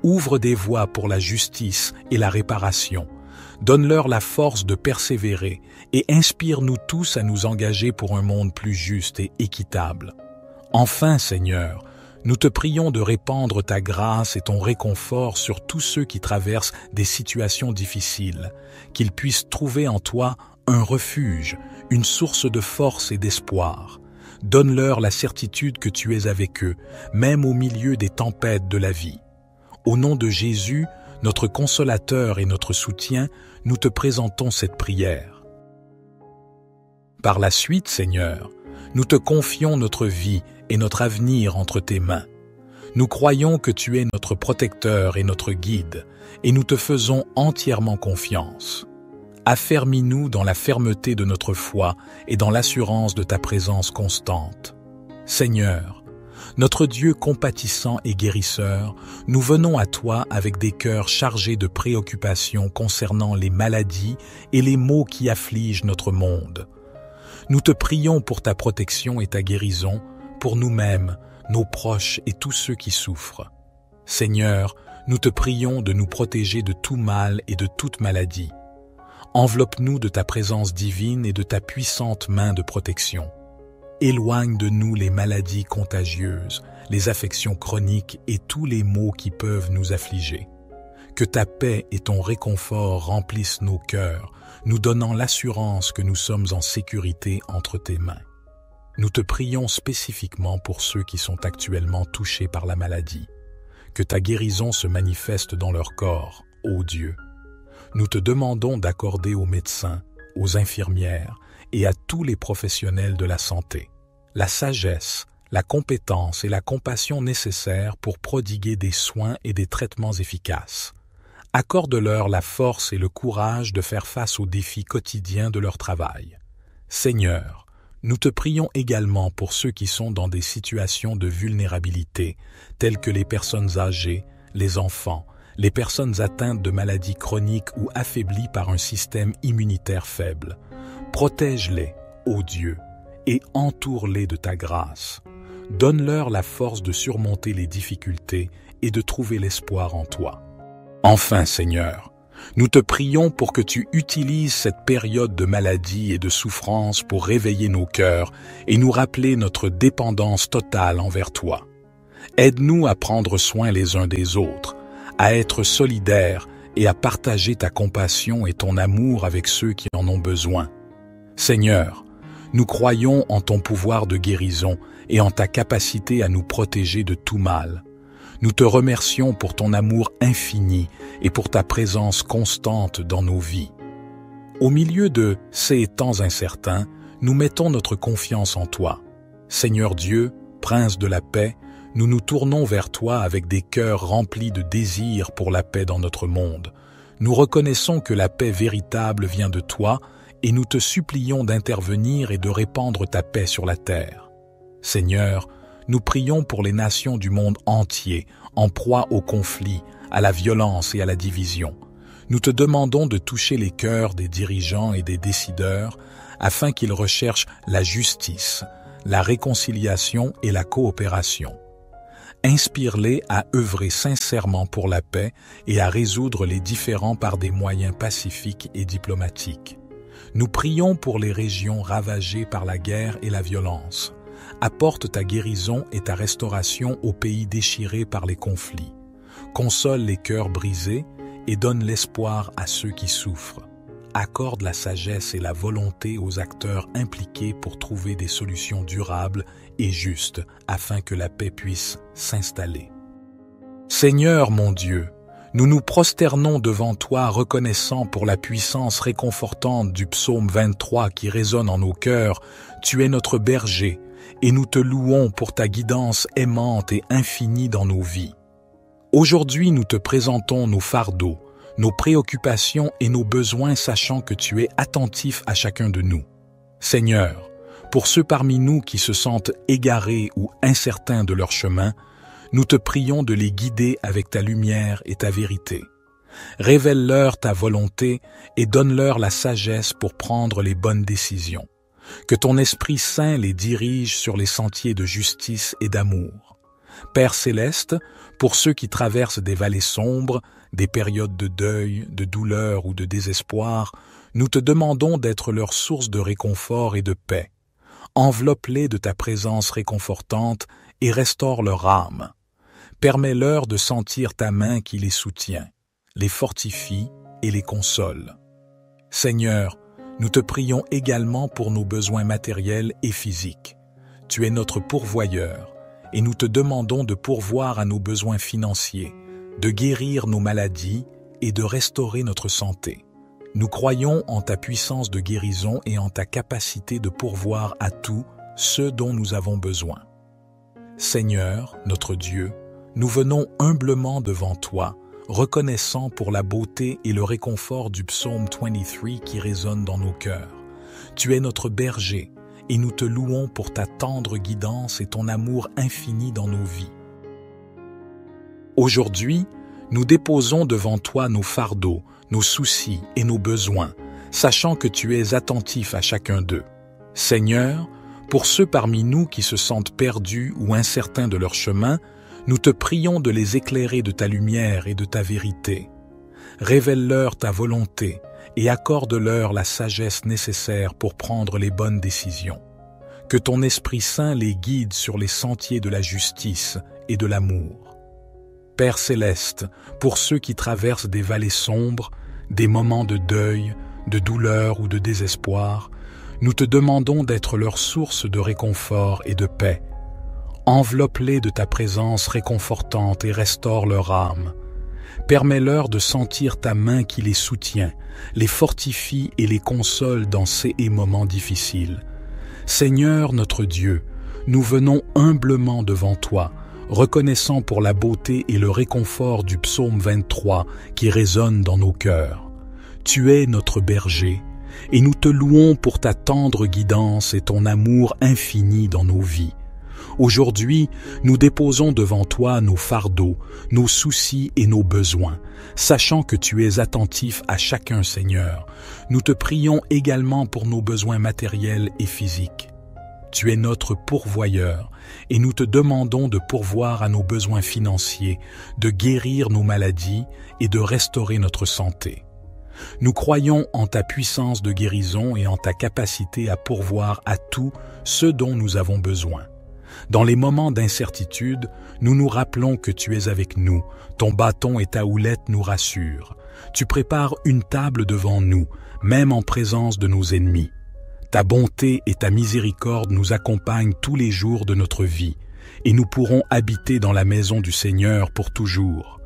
Ouvre des voies pour la justice et la réparation. Donne-leur la force de persévérer et inspire-nous tous à nous engager pour un monde plus juste et équitable. Enfin, Seigneur, nous te prions de répandre ta grâce et ton réconfort sur tous ceux qui traversent des situations difficiles, qu'ils puissent trouver en toi un refuge, une source de force et d'espoir. Donne-leur la certitude que tu es avec eux, même au milieu des tempêtes de la vie. Au nom de Jésus, notre consolateur et notre soutien, nous te présentons cette prière. Par la suite, Seigneur, nous te confions notre vie et notre avenir entre tes mains. Nous croyons que tu es notre protecteur et notre guide, et nous te faisons entièrement confiance. Affermis-nous dans la fermeté de notre foi et dans l'assurance de ta présence constante. Seigneur, notre Dieu compatissant et guérisseur, nous venons à toi avec des cœurs chargés de préoccupations concernant les maladies et les maux qui affligent notre monde. Nous te prions pour ta protection et ta guérison, pour nous-mêmes, nos proches et tous ceux qui souffrent. Seigneur, nous te prions de nous protéger de tout mal et de toute maladie. Enveloppe-nous de ta présence divine et de ta puissante main de protection. Éloigne de nous les maladies contagieuses, les affections chroniques et tous les maux qui peuvent nous affliger. Que ta paix et ton réconfort remplissent nos cœurs, nous donnant l'assurance que nous sommes en sécurité entre tes mains. Nous te prions spécifiquement pour ceux qui sont actuellement touchés par la maladie. Que ta guérison se manifeste dans leur corps, ô Dieu. Nous te demandons d'accorder aux médecins, aux infirmières et à tous les professionnels de la santé la sagesse, la compétence et la compassion nécessaires pour prodiguer des soins et des traitements efficaces. Accorde-leur la force et le courage de faire face aux défis quotidiens de leur travail. Seigneur, nous te prions également pour ceux qui sont dans des situations de vulnérabilité, telles que les personnes âgées, les enfants, les personnes atteintes de maladies chroniques ou affaiblies par un système immunitaire faible. Protège-les, ô Dieu, et entoure-les de ta grâce. Donne-leur la force de surmonter les difficultés et de trouver l'espoir en toi. Enfin, Seigneur, nous te prions pour que tu utilises cette période de maladie et de souffrance pour réveiller nos cœurs et nous rappeler notre dépendance totale envers toi. Aide-nous à prendre soin les uns des autres, à être solidaires et à partager ta compassion et ton amour avec ceux qui en ont besoin. Seigneur, nous croyons en ton pouvoir de guérison et en ta capacité à nous protéger de tout mal. Nous te remercions pour ton amour infini et pour ta présence constante dans nos vies. Au milieu de ces temps incertains, nous mettons notre confiance en toi. Seigneur Dieu, Prince de la paix, nous nous tournons vers toi avec des cœurs remplis de désir pour la paix dans notre monde. Nous reconnaissons que la paix véritable vient de toi et nous te supplions d'intervenir et de répandre ta paix sur la terre. Seigneur, nous prions pour les nations du monde entier, en proie au conflit, à la violence et à la division. Nous te demandons de toucher les cœurs des dirigeants et des décideurs afin qu'ils recherchent la justice, la réconciliation et la coopération. Inspire-les à œuvrer sincèrement pour la paix et à résoudre les différends par des moyens pacifiques et diplomatiques. Nous prions pour les régions ravagées par la guerre et la violence. Apporte ta guérison et ta restauration aux pays déchirés par les conflits. Console les cœurs brisés et donne l'espoir à ceux qui souffrent. Accorde la sagesse et la volonté aux acteurs impliqués pour trouver des solutions durables et justes afin que la paix puisse s'installer. Seigneur mon Dieu, nous nous prosternons devant toi reconnaissant pour la puissance réconfortante du psaume 23 qui résonne en nos cœurs. Tu es notre berger et nous te louons pour ta guidance aimante et infinie dans nos vies. Aujourd'hui, nous te présentons nos fardeaux, nos préoccupations et nos besoins, sachant que tu es attentif à chacun de nous. Seigneur, pour ceux parmi nous qui se sentent égarés ou incertains de leur chemin, Nous te prions de les guider avec ta lumière et ta vérité. Révèle-leur ta volonté et donne-leur la sagesse pour prendre les bonnes décisions. Que ton Esprit Saint les dirige sur les sentiers de justice et d'amour. Père céleste, pour ceux qui traversent des vallées sombres, des périodes de deuil, de douleur ou de désespoir, nous te demandons d'être leur source de réconfort et de paix. Enveloppe-les de ta présence réconfortante et restaure leur âme. Permets-leur de sentir ta main qui les soutient, les fortifie et les console. Seigneur, nous te prions également pour nos besoins matériels et physiques. Tu es notre pourvoyeur et nous te demandons de pourvoir à nos besoins financiers, de guérir nos maladies et de restaurer notre santé. Nous croyons en ta puissance de guérison et en ta capacité de pourvoir à tout ce dont nous avons besoin. Seigneur, notre Dieu, nous venons humblement devant toi, reconnaissant pour la beauté et le réconfort du psaume 23 qui résonne dans nos cœurs. Tu es notre berger, et nous te louons pour ta tendre guidance et ton amour infini dans nos vies. Aujourd'hui, nous déposons devant toi nos fardeaux, nos soucis et nos besoins, sachant que tu es attentif à chacun d'eux. Seigneur, pour ceux parmi nous qui se sentent perdus ou incertains de leur chemin, nous te prions de les éclairer de ta lumière et de ta vérité. Révèle-leur ta volonté et accorde-leur la sagesse nécessaire pour prendre les bonnes décisions. Que ton Esprit Saint les guide sur les sentiers de la justice et de l'amour. Père céleste, pour ceux qui traversent des vallées sombres, des moments de deuil, de douleur ou de désespoir, nous te demandons d'être leur source de réconfort et de paix. Enveloppe-les de ta présence réconfortante et restaure leur âme. Permets-leur de sentir ta main qui les soutient, les fortifie et les console dans ces moments difficiles. Seigneur notre Dieu, nous venons humblement devant toi, reconnaissant pour la beauté et le réconfort du psaume 23 qui résonne dans nos cœurs. Tu es notre berger, et nous te louons pour ta tendre guidance et ton amour infini dans nos vies. Aujourd'hui, nous déposons devant toi nos fardeaux, nos soucis et nos besoins, sachant que tu es attentif à chacun, Seigneur. Nous te prions également pour nos besoins matériels et physiques. Tu es notre pourvoyeur, et nous te demandons de pourvoir à nos besoins financiers, de guérir nos maladies et de restaurer notre santé. Nous croyons en ta puissance de guérison et en ta capacité à pourvoir à tout ce dont nous avons besoin. Dans les moments d'incertitude, nous nous rappelons que tu es avec nous, ton bâton et ta houlette nous rassurent. Tu prépares une table devant nous, même en présence de nos ennemis. Ta bonté et ta miséricorde nous accompagnent tous les jours de notre vie, et nous pourrons habiter dans la maison du Seigneur pour toujours.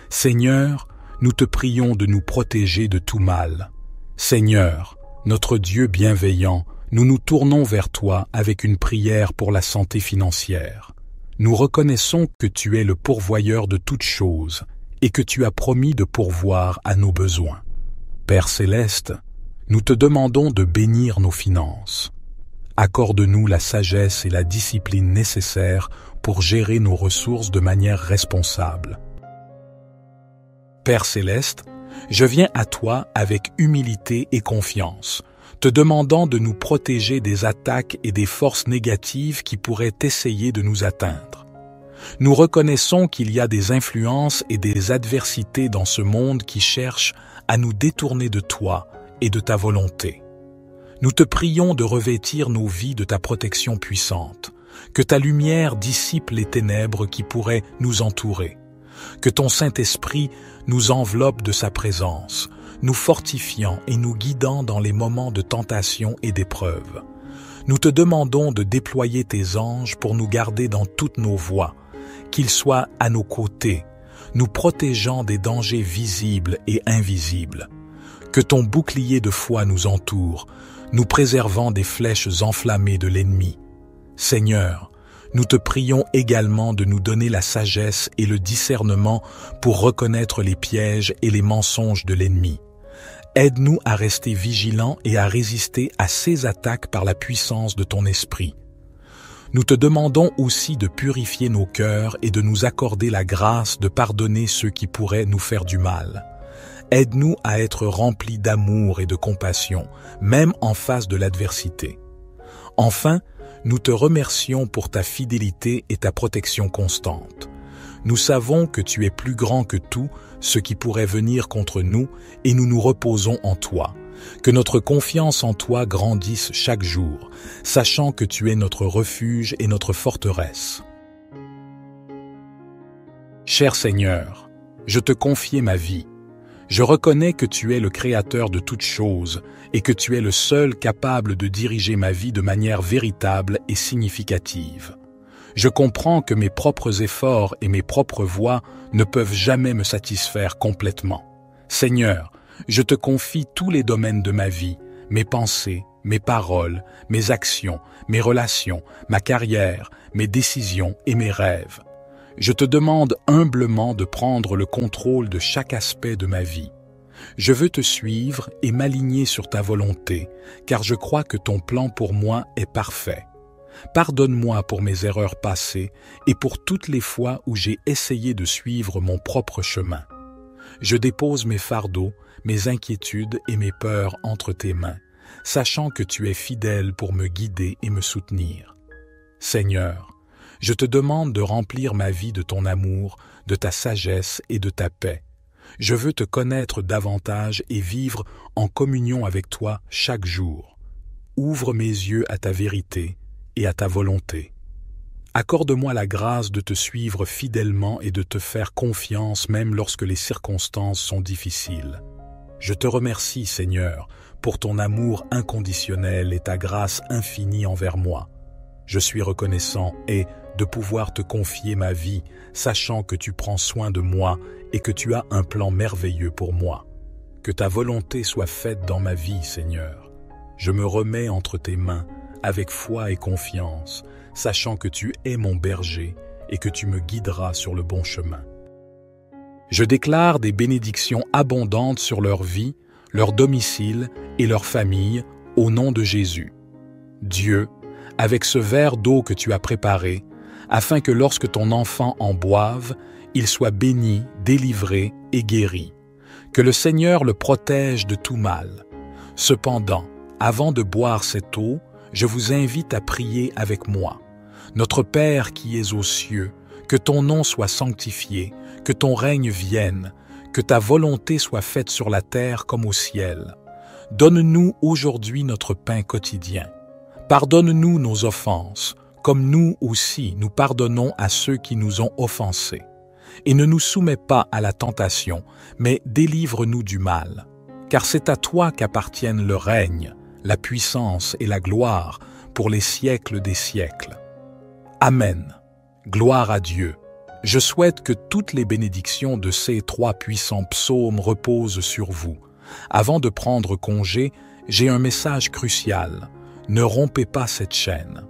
Seigneur, nous te prions de nous protéger de tout mal. Seigneur, notre Dieu bienveillant, nous nous tournons vers toi avec une prière pour la santé financière. Nous reconnaissons que tu es le pourvoyeur de toutes choses et que tu as promis de pourvoir à nos besoins. Père céleste, nous te demandons de bénir nos finances. Accorde-nous la sagesse et la discipline nécessaires pour gérer nos ressources de manière responsable. Père céleste, je viens à toi avec humilité et confiance, te demandant de nous protéger des attaques et des forces négatives qui pourraient essayer de nous atteindre. Nous reconnaissons qu'il y a des influences et des adversités dans ce monde qui cherchent à nous détourner de toi et de ta volonté. Nous te prions de revêtir nos vies de ta protection puissante, que ta lumière dissipe les ténèbres qui pourraient nous entourer, que ton Saint-Esprit nous enveloppe de sa présence, nous fortifiant et nous guidant dans les moments de tentation et d'épreuve. Nous te demandons de déployer tes anges pour nous garder dans toutes nos voies, qu'ils soient à nos côtés, nous protégeant des dangers visibles et invisibles. Que ton bouclier de foi nous entoure, nous préservant des flèches enflammées de l'ennemi. Seigneur, nous te prions également de nous donner la sagesse et le discernement pour reconnaître les pièges et les mensonges de l'ennemi. Aide-nous à rester vigilants et à résister à ces attaques par la puissance de ton esprit. Nous te demandons aussi de purifier nos cœurs et de nous accorder la grâce de pardonner ceux qui pourraient nous faire du mal. Aide-nous à être remplis d'amour et de compassion, même en face de l'adversité. Enfin, nous te remercions pour ta fidélité et ta protection constante. Nous savons que tu es plus grand que tout ce qui pourrait venir contre nous et nous nous reposons en toi. Que notre confiance en toi grandisse chaque jour, sachant que tu es notre refuge et notre forteresse. Cher Seigneur, je te confie ma vie. Je reconnais que tu es le Créateur de toutes choses et que tu es le seul capable de diriger ma vie de manière véritable et significative. Je comprends que mes propres efforts et mes propres voies ne peuvent jamais me satisfaire complètement. Seigneur, je te confie tous les domaines de ma vie, mes pensées, mes paroles, mes actions, mes relations, ma carrière, mes décisions et mes rêves. Je te demande humblement de prendre le contrôle de chaque aspect de ma vie. Je veux te suivre et m'aligner sur ta volonté, car je crois que ton plan pour moi est parfait. Pardonne-moi pour mes erreurs passées et pour toutes les fois où j'ai essayé de suivre mon propre chemin. Je dépose mes fardeaux, mes inquiétudes et mes peurs entre tes mains, sachant que tu es fidèle pour me guider et me soutenir. Seigneur, je te demande de remplir ma vie de ton amour, de ta sagesse et de ta paix. Je veux te connaître davantage et vivre en communion avec toi chaque jour. Ouvre mes yeux à ta vérité et à ta volonté. Accorde-moi la grâce de te suivre fidèlement et de te faire confiance même lorsque les circonstances sont difficiles. Je te remercie, Seigneur, pour ton amour inconditionnel et ta grâce infinie envers moi. Je suis reconnaissant et de pouvoir te confier ma vie, sachant que tu prends soin de moi et que tu as un plan merveilleux pour moi. Que ta volonté soit faite dans ma vie, Seigneur. Je me remets entre tes mains, avec foi et confiance, sachant que tu es mon berger et que tu me guideras sur le bon chemin. Je déclare des bénédictions abondantes sur leur vie, leur domicile et leur famille, au nom de Jésus. Dieu, avec ce verre d'eau que tu as préparé, afin que lorsque ton enfant en boive, il soit béni, délivré et guéri. Que le Seigneur le protège de tout mal. Cependant, avant de boire cette eau, je vous invite à prier avec moi. Notre Père qui es aux cieux, que ton nom soit sanctifié, que ton règne vienne, que ta volonté soit faite sur la terre comme au ciel. Donne-nous aujourd'hui notre pain quotidien. Pardonne-nous nos offenses, comme nous aussi nous pardonnons à ceux qui nous ont offensés. Et ne nous soumets pas à la tentation, mais délivre-nous du mal. Car c'est à toi qu'appartiennent le règne, la puissance et la gloire pour les siècles des siècles. Amen. Gloire à Dieu. Je souhaite que toutes les bénédictions de ces 3 puissants psaumes reposent sur vous. Avant de prendre congé, j'ai un message crucial. Ne rompez pas cette chaîne.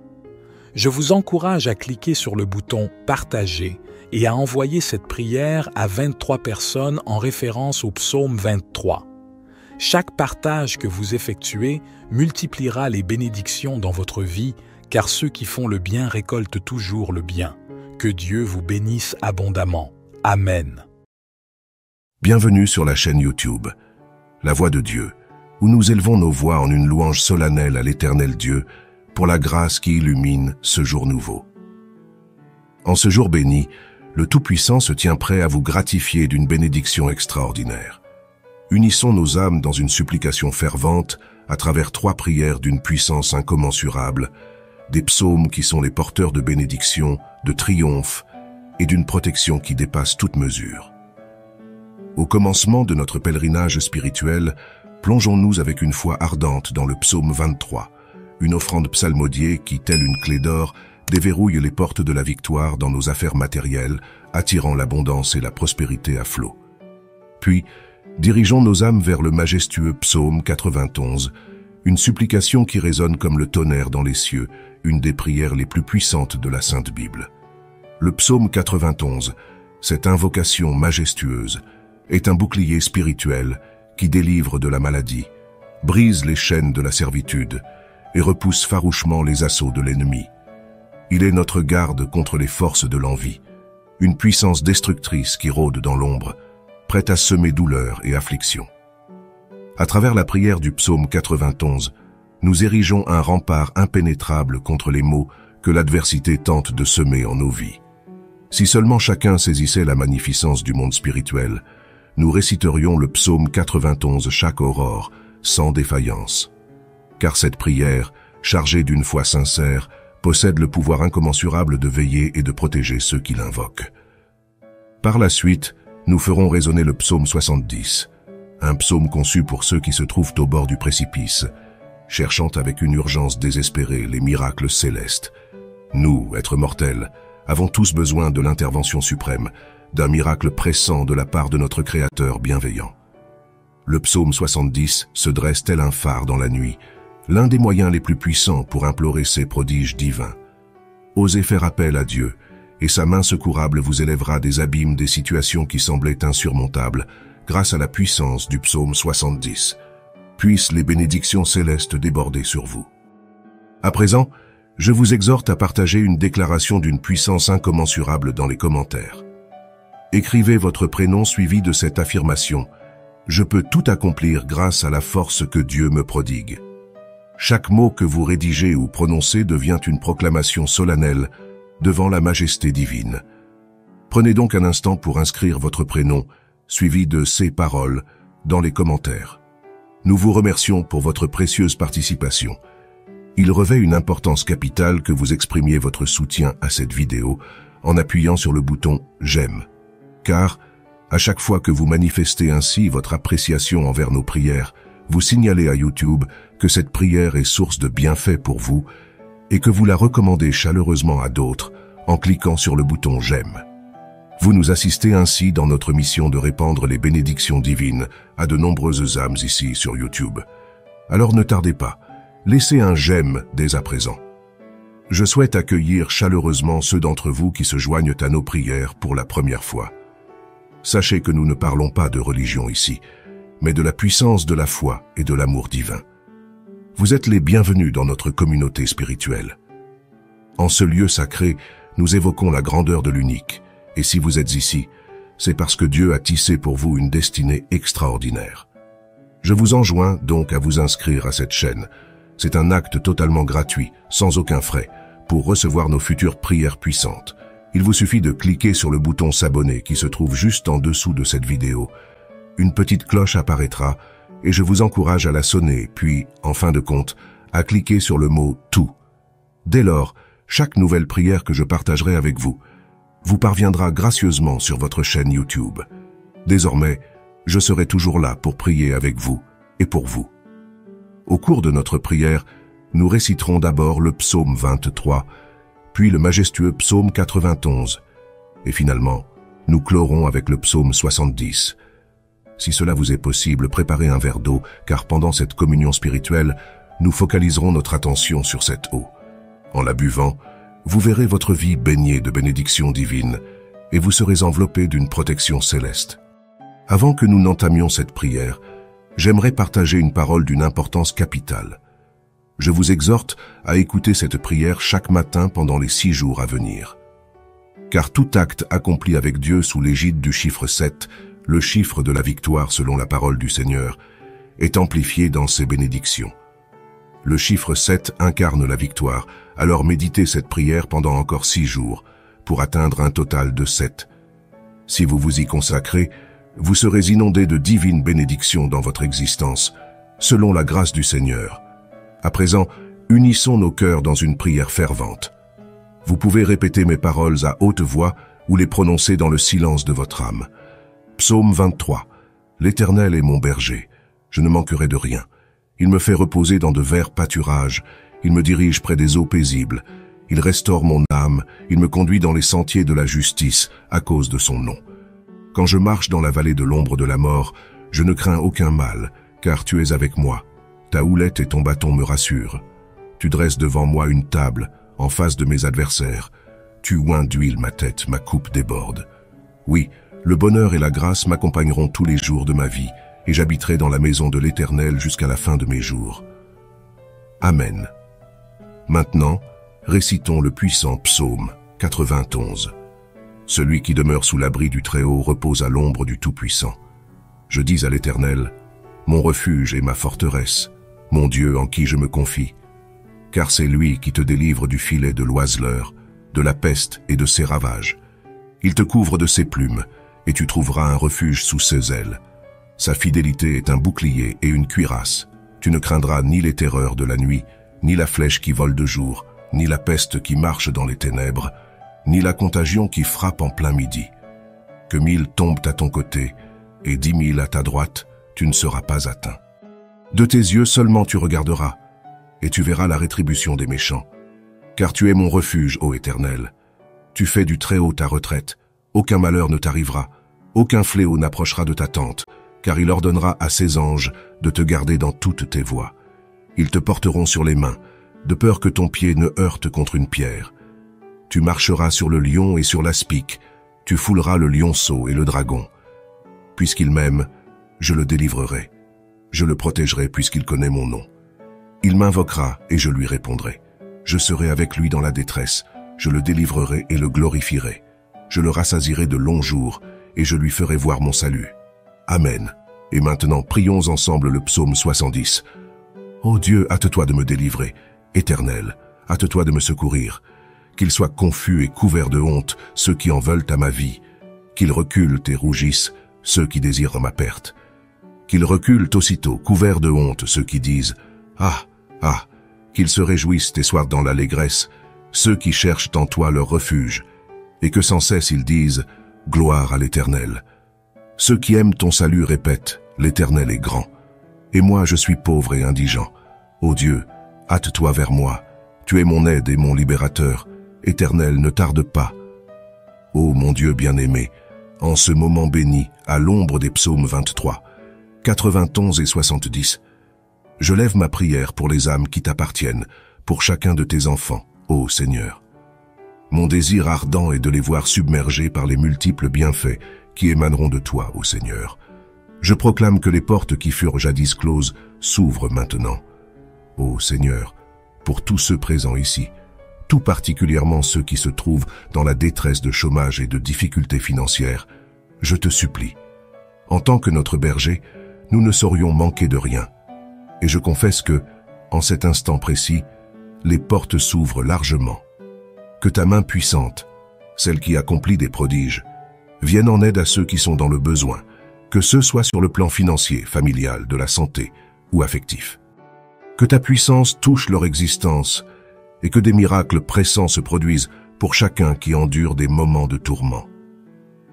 Je vous encourage à cliquer sur le bouton « Partager » et à envoyer cette prière à 23 personnes en référence au psaume 23. Chaque partage que vous effectuez multipliera les bénédictions dans votre vie, car ceux qui font le bien récoltent toujours le bien. Que Dieu vous bénisse abondamment. Amen. Bienvenue sur la chaîne YouTube, La Voix de Dieu, où nous élevons nos voix en une louange solennelle à l'Éternel Dieu pour la grâce qui illumine ce jour nouveau. En ce jour béni, le Tout-Puissant se tient prêt à vous gratifier d'une bénédiction extraordinaire. Unissons nos âmes dans une supplication fervente à travers 3 prières d'une puissance incommensurable, des psaumes qui sont les porteurs de bénédiction, de triomphe et d'une protection qui dépasse toute mesure. Au commencement de notre pèlerinage spirituel, plongeons-nous avec une foi ardente dans le psaume 23, une offrande psalmodiée qui, telle une clé d'or, déverrouille les portes de la victoire dans nos affaires matérielles, attirant l'abondance et la prospérité à flot. Puis, dirigeons nos âmes vers le majestueux psaume 91, une supplication qui résonne comme le tonnerre dans les cieux, une des prières les plus puissantes de la Sainte Bible. Le psaume 91, cette invocation majestueuse, est un bouclier spirituel qui délivre de la maladie, brise les chaînes de la servitude et repousse farouchement les assauts de l'ennemi. Il est notre garde contre les forces de l'envie, une puissance destructrice qui rôde dans l'ombre, prête à semer douleur et affliction. À travers la prière du psaume 91, nous érigeons un rempart impénétrable contre les maux que l'adversité tente de semer en nos vies. Si seulement chacun saisissait la magnificence du monde spirituel, nous réciterions le psaume 91 chaque aurore, sans défaillance. Car cette prière, chargée d'une foi sincère, possède le pouvoir incommensurable de veiller et de protéger ceux qui l'invoquent. Par la suite, nous ferons résonner le psaume 70, un psaume conçu pour ceux qui se trouvent au bord du précipice, cherchant avec une urgence désespérée les miracles célestes. Nous, êtres mortels, avons tous besoin de l'intervention suprême, d'un miracle pressant de la part de notre Créateur bienveillant. Le psaume 70 se dresse tel un phare dans la nuit, l'un des moyens les plus puissants pour implorer ses prodiges divins. Osez faire appel à Dieu, et sa main secourable vous élèvera des abîmes des situations qui semblaient insurmontables, grâce à la puissance du psaume 70. Puissent les bénédictions célestes déborder sur vous. À présent, je vous exhorte à partager une déclaration d'une puissance incommensurable dans les commentaires. Écrivez votre prénom suivi de cette affirmation « Je peux tout accomplir grâce à la force que Dieu me prodigue ». Chaque mot que vous rédigez ou prononcez devient une proclamation solennelle devant la majesté divine. Prenez donc un instant pour inscrire votre prénom, suivi de ces paroles, dans les commentaires. Nous vous remercions pour votre précieuse participation. Il revêt une importance capitale que vous exprimiez votre soutien à cette vidéo en appuyant sur le bouton « J'aime ». Car, à chaque fois que vous manifestez ainsi votre appréciation envers nos prières, vous signalez à YouTube que cette prière est source de bienfaits pour vous et que vous la recommandez chaleureusement à d'autres en cliquant sur le bouton « J'aime ». Vous nous assistez ainsi dans notre mission de répandre les bénédictions divines à de nombreuses âmes ici sur YouTube. Alors ne tardez pas, laissez un « j'aime » dès à présent. Je souhaite accueillir chaleureusement ceux d'entre vous qui se joignent à nos prières pour la première fois. Sachez que nous ne parlons pas de religion ici, mais de la puissance de la foi et de l'amour divin. Vous êtes les bienvenus dans notre communauté spirituelle. En ce lieu sacré, nous évoquons la grandeur de l'unique, et si vous êtes ici, c'est parce que Dieu a tissé pour vous une destinée extraordinaire. Je vous enjoins donc à vous inscrire à cette chaîne. C'est un acte totalement gratuit, sans aucun frais, pour recevoir nos futures prières puissantes. Il vous suffit de cliquer sur le bouton s'abonner qui se trouve juste en dessous de cette vidéo. Une petite cloche apparaîtra et je vous encourage à la sonner, puis, en fin de compte, à cliquer sur le mot « Tout ». Dès lors, chaque nouvelle prière que je partagerai avec vous vous parviendra gracieusement sur votre chaîne YouTube. Désormais, je serai toujours là pour prier avec vous et pour vous. Au cours de notre prière, nous réciterons d'abord le psaume 23, puis le majestueux psaume 91, et finalement, nous clorons avec le psaume 70. Si cela vous est possible, préparez un verre d'eau, car pendant cette communion spirituelle, nous focaliserons notre attention sur cette eau. En la buvant, vous verrez votre vie baignée de bénédictions divines et vous serez enveloppé d'une protection céleste. Avant que nous n'entamions cette prière, j'aimerais partager une parole d'une importance capitale. Je vous exhorte à écouter cette prière chaque matin pendant les 6 jours à venir. Car tout acte accompli avec Dieu sous l'égide du chiffre 7, le chiffre de la victoire selon la parole du Seigneur, est amplifié dans ses bénédictions. Le chiffre 7 incarne la victoire, alors méditez cette prière pendant encore 6 jours, pour atteindre un total de 7. Si vous vous y consacrez, vous serez inondé de divines bénédictions dans votre existence, selon la grâce du Seigneur. À présent, unissons nos cœurs dans une prière fervente. Vous pouvez répéter mes paroles à haute voix ou les prononcer dans le silence de votre âme. Psaume 23. L'Éternel est mon berger, je ne manquerai de rien. Il me fait reposer dans de verts pâturages, il me dirige près des eaux paisibles, il restaure mon âme, il me conduit dans les sentiers de la justice à cause de son nom. Quand je marche dans la vallée de l'ombre de la mort, je ne crains aucun mal, car tu es avec moi. Ta houlette et ton bâton me rassurent. Tu dresses devant moi une table, en face de mes adversaires. Tu oins d'huile ma tête, ma coupe déborde. Oui, le bonheur et la grâce m'accompagneront tous les jours de ma vie, et j'habiterai dans la maison de l'Éternel jusqu'à la fin de mes jours. Amen. Maintenant, récitons le puissant psaume 91. Celui qui demeure sous l'abri du Très-Haut repose à l'ombre du Tout-Puissant. Je dis à l'Éternel, mon refuge et ma forteresse, mon Dieu en qui je me confie. Car c'est lui qui te délivre du filet de l'oiseleur, de la peste et de ses ravages. Il te couvre de ses plumes, et tu trouveras un refuge sous ses ailes. Sa fidélité est un bouclier et une cuirasse. Tu ne craindras ni les terreurs de la nuit, ni la flèche qui vole de jour, ni la peste qui marche dans les ténèbres, ni la contagion qui frappe en plein midi. Que 1000 tombent à ton côté, et 10 000 à ta droite, tu ne seras pas atteint. De tes yeux seulement tu regarderas, et tu verras la rétribution des méchants. Car tu es mon refuge, ô Éternel. Tu fais du Très-Haut ta retraite, aucun malheur ne t'arrivera, aucun fléau n'approchera de ta tente, car il ordonnera à ses anges de te garder dans toutes tes voies. Ils te porteront sur les mains, de peur que ton pied ne heurte contre une pierre. Tu marcheras sur le lion et sur l'aspic, tu fouleras le lionceau et le dragon. Puisqu'il m'aime, je le délivrerai. Je le protégerai puisqu'il connaît mon nom. Il m'invoquera et je lui répondrai. Je serai avec lui dans la détresse, je le délivrerai et le glorifierai. Je le rassasierai de longs jours et je lui ferai voir mon salut. Amen. Et maintenant, prions ensemble le psaume 70. Ô Dieu, hâte-toi de me délivrer. Éternel, hâte-toi de me secourir. Qu'ils soient confus et couverts de honte ceux qui en veulent à ma vie. Qu'ils reculent et rougissent ceux qui désirent ma perte. Qu'ils reculent aussitôt, couverts de honte ceux qui disent « Ah, ah !» Qu'ils se réjouissent et soient dans l'allégresse ceux qui cherchent en toi leur refuge, et que sans cesse ils disent « Gloire à l'Éternel !» Ceux qui aiment ton salut répètent « L'Éternel est grand !» Et moi je suis pauvre et indigent. Ô Dieu, hâte-toi vers moi, tu es mon aide et mon libérateur. Éternel, ne tarde pas. Ô mon Dieu bien-aimé, en ce moment béni, à l'ombre des psaumes 23, 91 et 70, je lève ma prière pour les âmes qui t'appartiennent, pour chacun de tes enfants, ô Seigneur. Mon désir ardent est de les voir submergés par les multiples bienfaits qui émaneront de toi, ô Seigneur. Je proclame que les portes qui furent jadis closes s'ouvrent maintenant. Ô Seigneur, pour tous ceux présents ici, tout particulièrement ceux qui se trouvent dans la détresse de chômage et de difficultés financières, je te supplie. En tant que notre berger, nous ne saurions manquer de rien. Et je confesse que, en cet instant précis, les portes s'ouvrent largement. Que ta main puissante, celle qui accomplit des prodiges, vienne en aide à ceux qui sont dans le besoin, que ce soit sur le plan financier, familial, de la santé ou affectif. Que ta puissance touche leur existence et que des miracles pressants se produisent pour chacun qui endure des moments de tourment.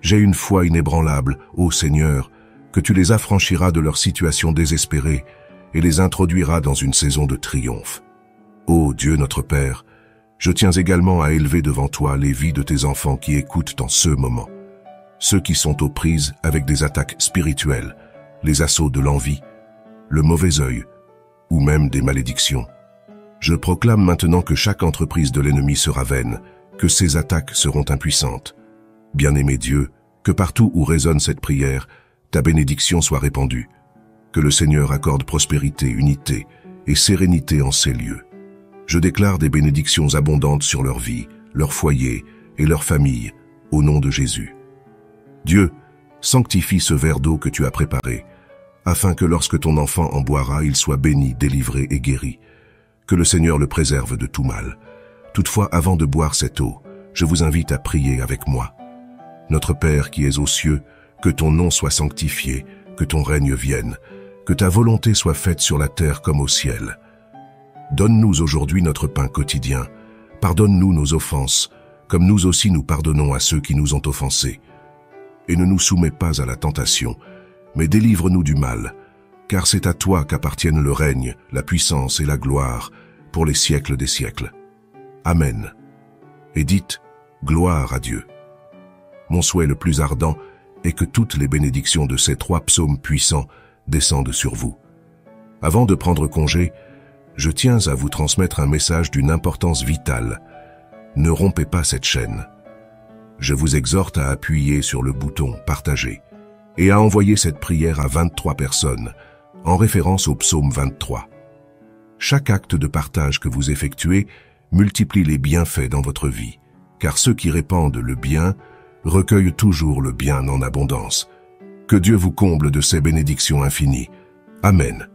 J'ai une foi inébranlable, ô Seigneur, que tu les affranchiras de leur situation désespérée et les introduiras dans une saison de triomphe. Ô Dieu notre Père, je tiens également à élever devant toi les vies de tes enfants qui écoutent en ce moment. Ceux qui sont aux prises avec des attaques spirituelles, les assauts de l'envie, le mauvais œil, ou même des malédictions. Je proclame maintenant que chaque entreprise de l'ennemi sera vaine, que ses attaques seront impuissantes. Bien-aimé Dieu, que partout où résonne cette prière, ta bénédiction soit répandue. Que le Seigneur accorde prospérité, unité et sérénité en ces lieux. Je déclare des bénédictions abondantes sur leur vie, leur foyer et leur famille, au nom de Jésus. Dieu, sanctifie ce verre d'eau que tu as préparé, afin que lorsque ton enfant en boira, il soit béni, délivré et guéri. Que le Seigneur le préserve de tout mal. Toutefois, avant de boire cette eau, je vous invite à prier avec moi. Notre Père qui es aux cieux, que ton nom soit sanctifié, que ton règne vienne, que ta volonté soit faite sur la terre comme au ciel. Donne-nous aujourd'hui notre pain quotidien. Pardonne-nous nos offenses, comme nous aussi nous pardonnons à ceux qui nous ont offensés. Et ne nous soumets pas à la tentation, mais délivre-nous du mal, car c'est à toi qu'appartiennent le règne, la puissance et la gloire, pour les siècles des siècles. Amen. Et dites, gloire à Dieu. Mon souhait le plus ardent est que toutes les bénédictions de ces 3 psaumes puissants descendent sur vous. Avant de prendre congé, je tiens à vous transmettre un message d'une importance vitale. Ne rompez pas cette chaîne. Je vous exhorte à appuyer sur le bouton « Partager » et à envoyer cette prière à 23 personnes, en référence au psaume 23. Chaque acte de partage que vous effectuez multiplie les bienfaits dans votre vie, car ceux qui répandent le bien recueillent toujours le bien en abondance. Que Dieu vous comble de ses bénédictions infinies. Amen.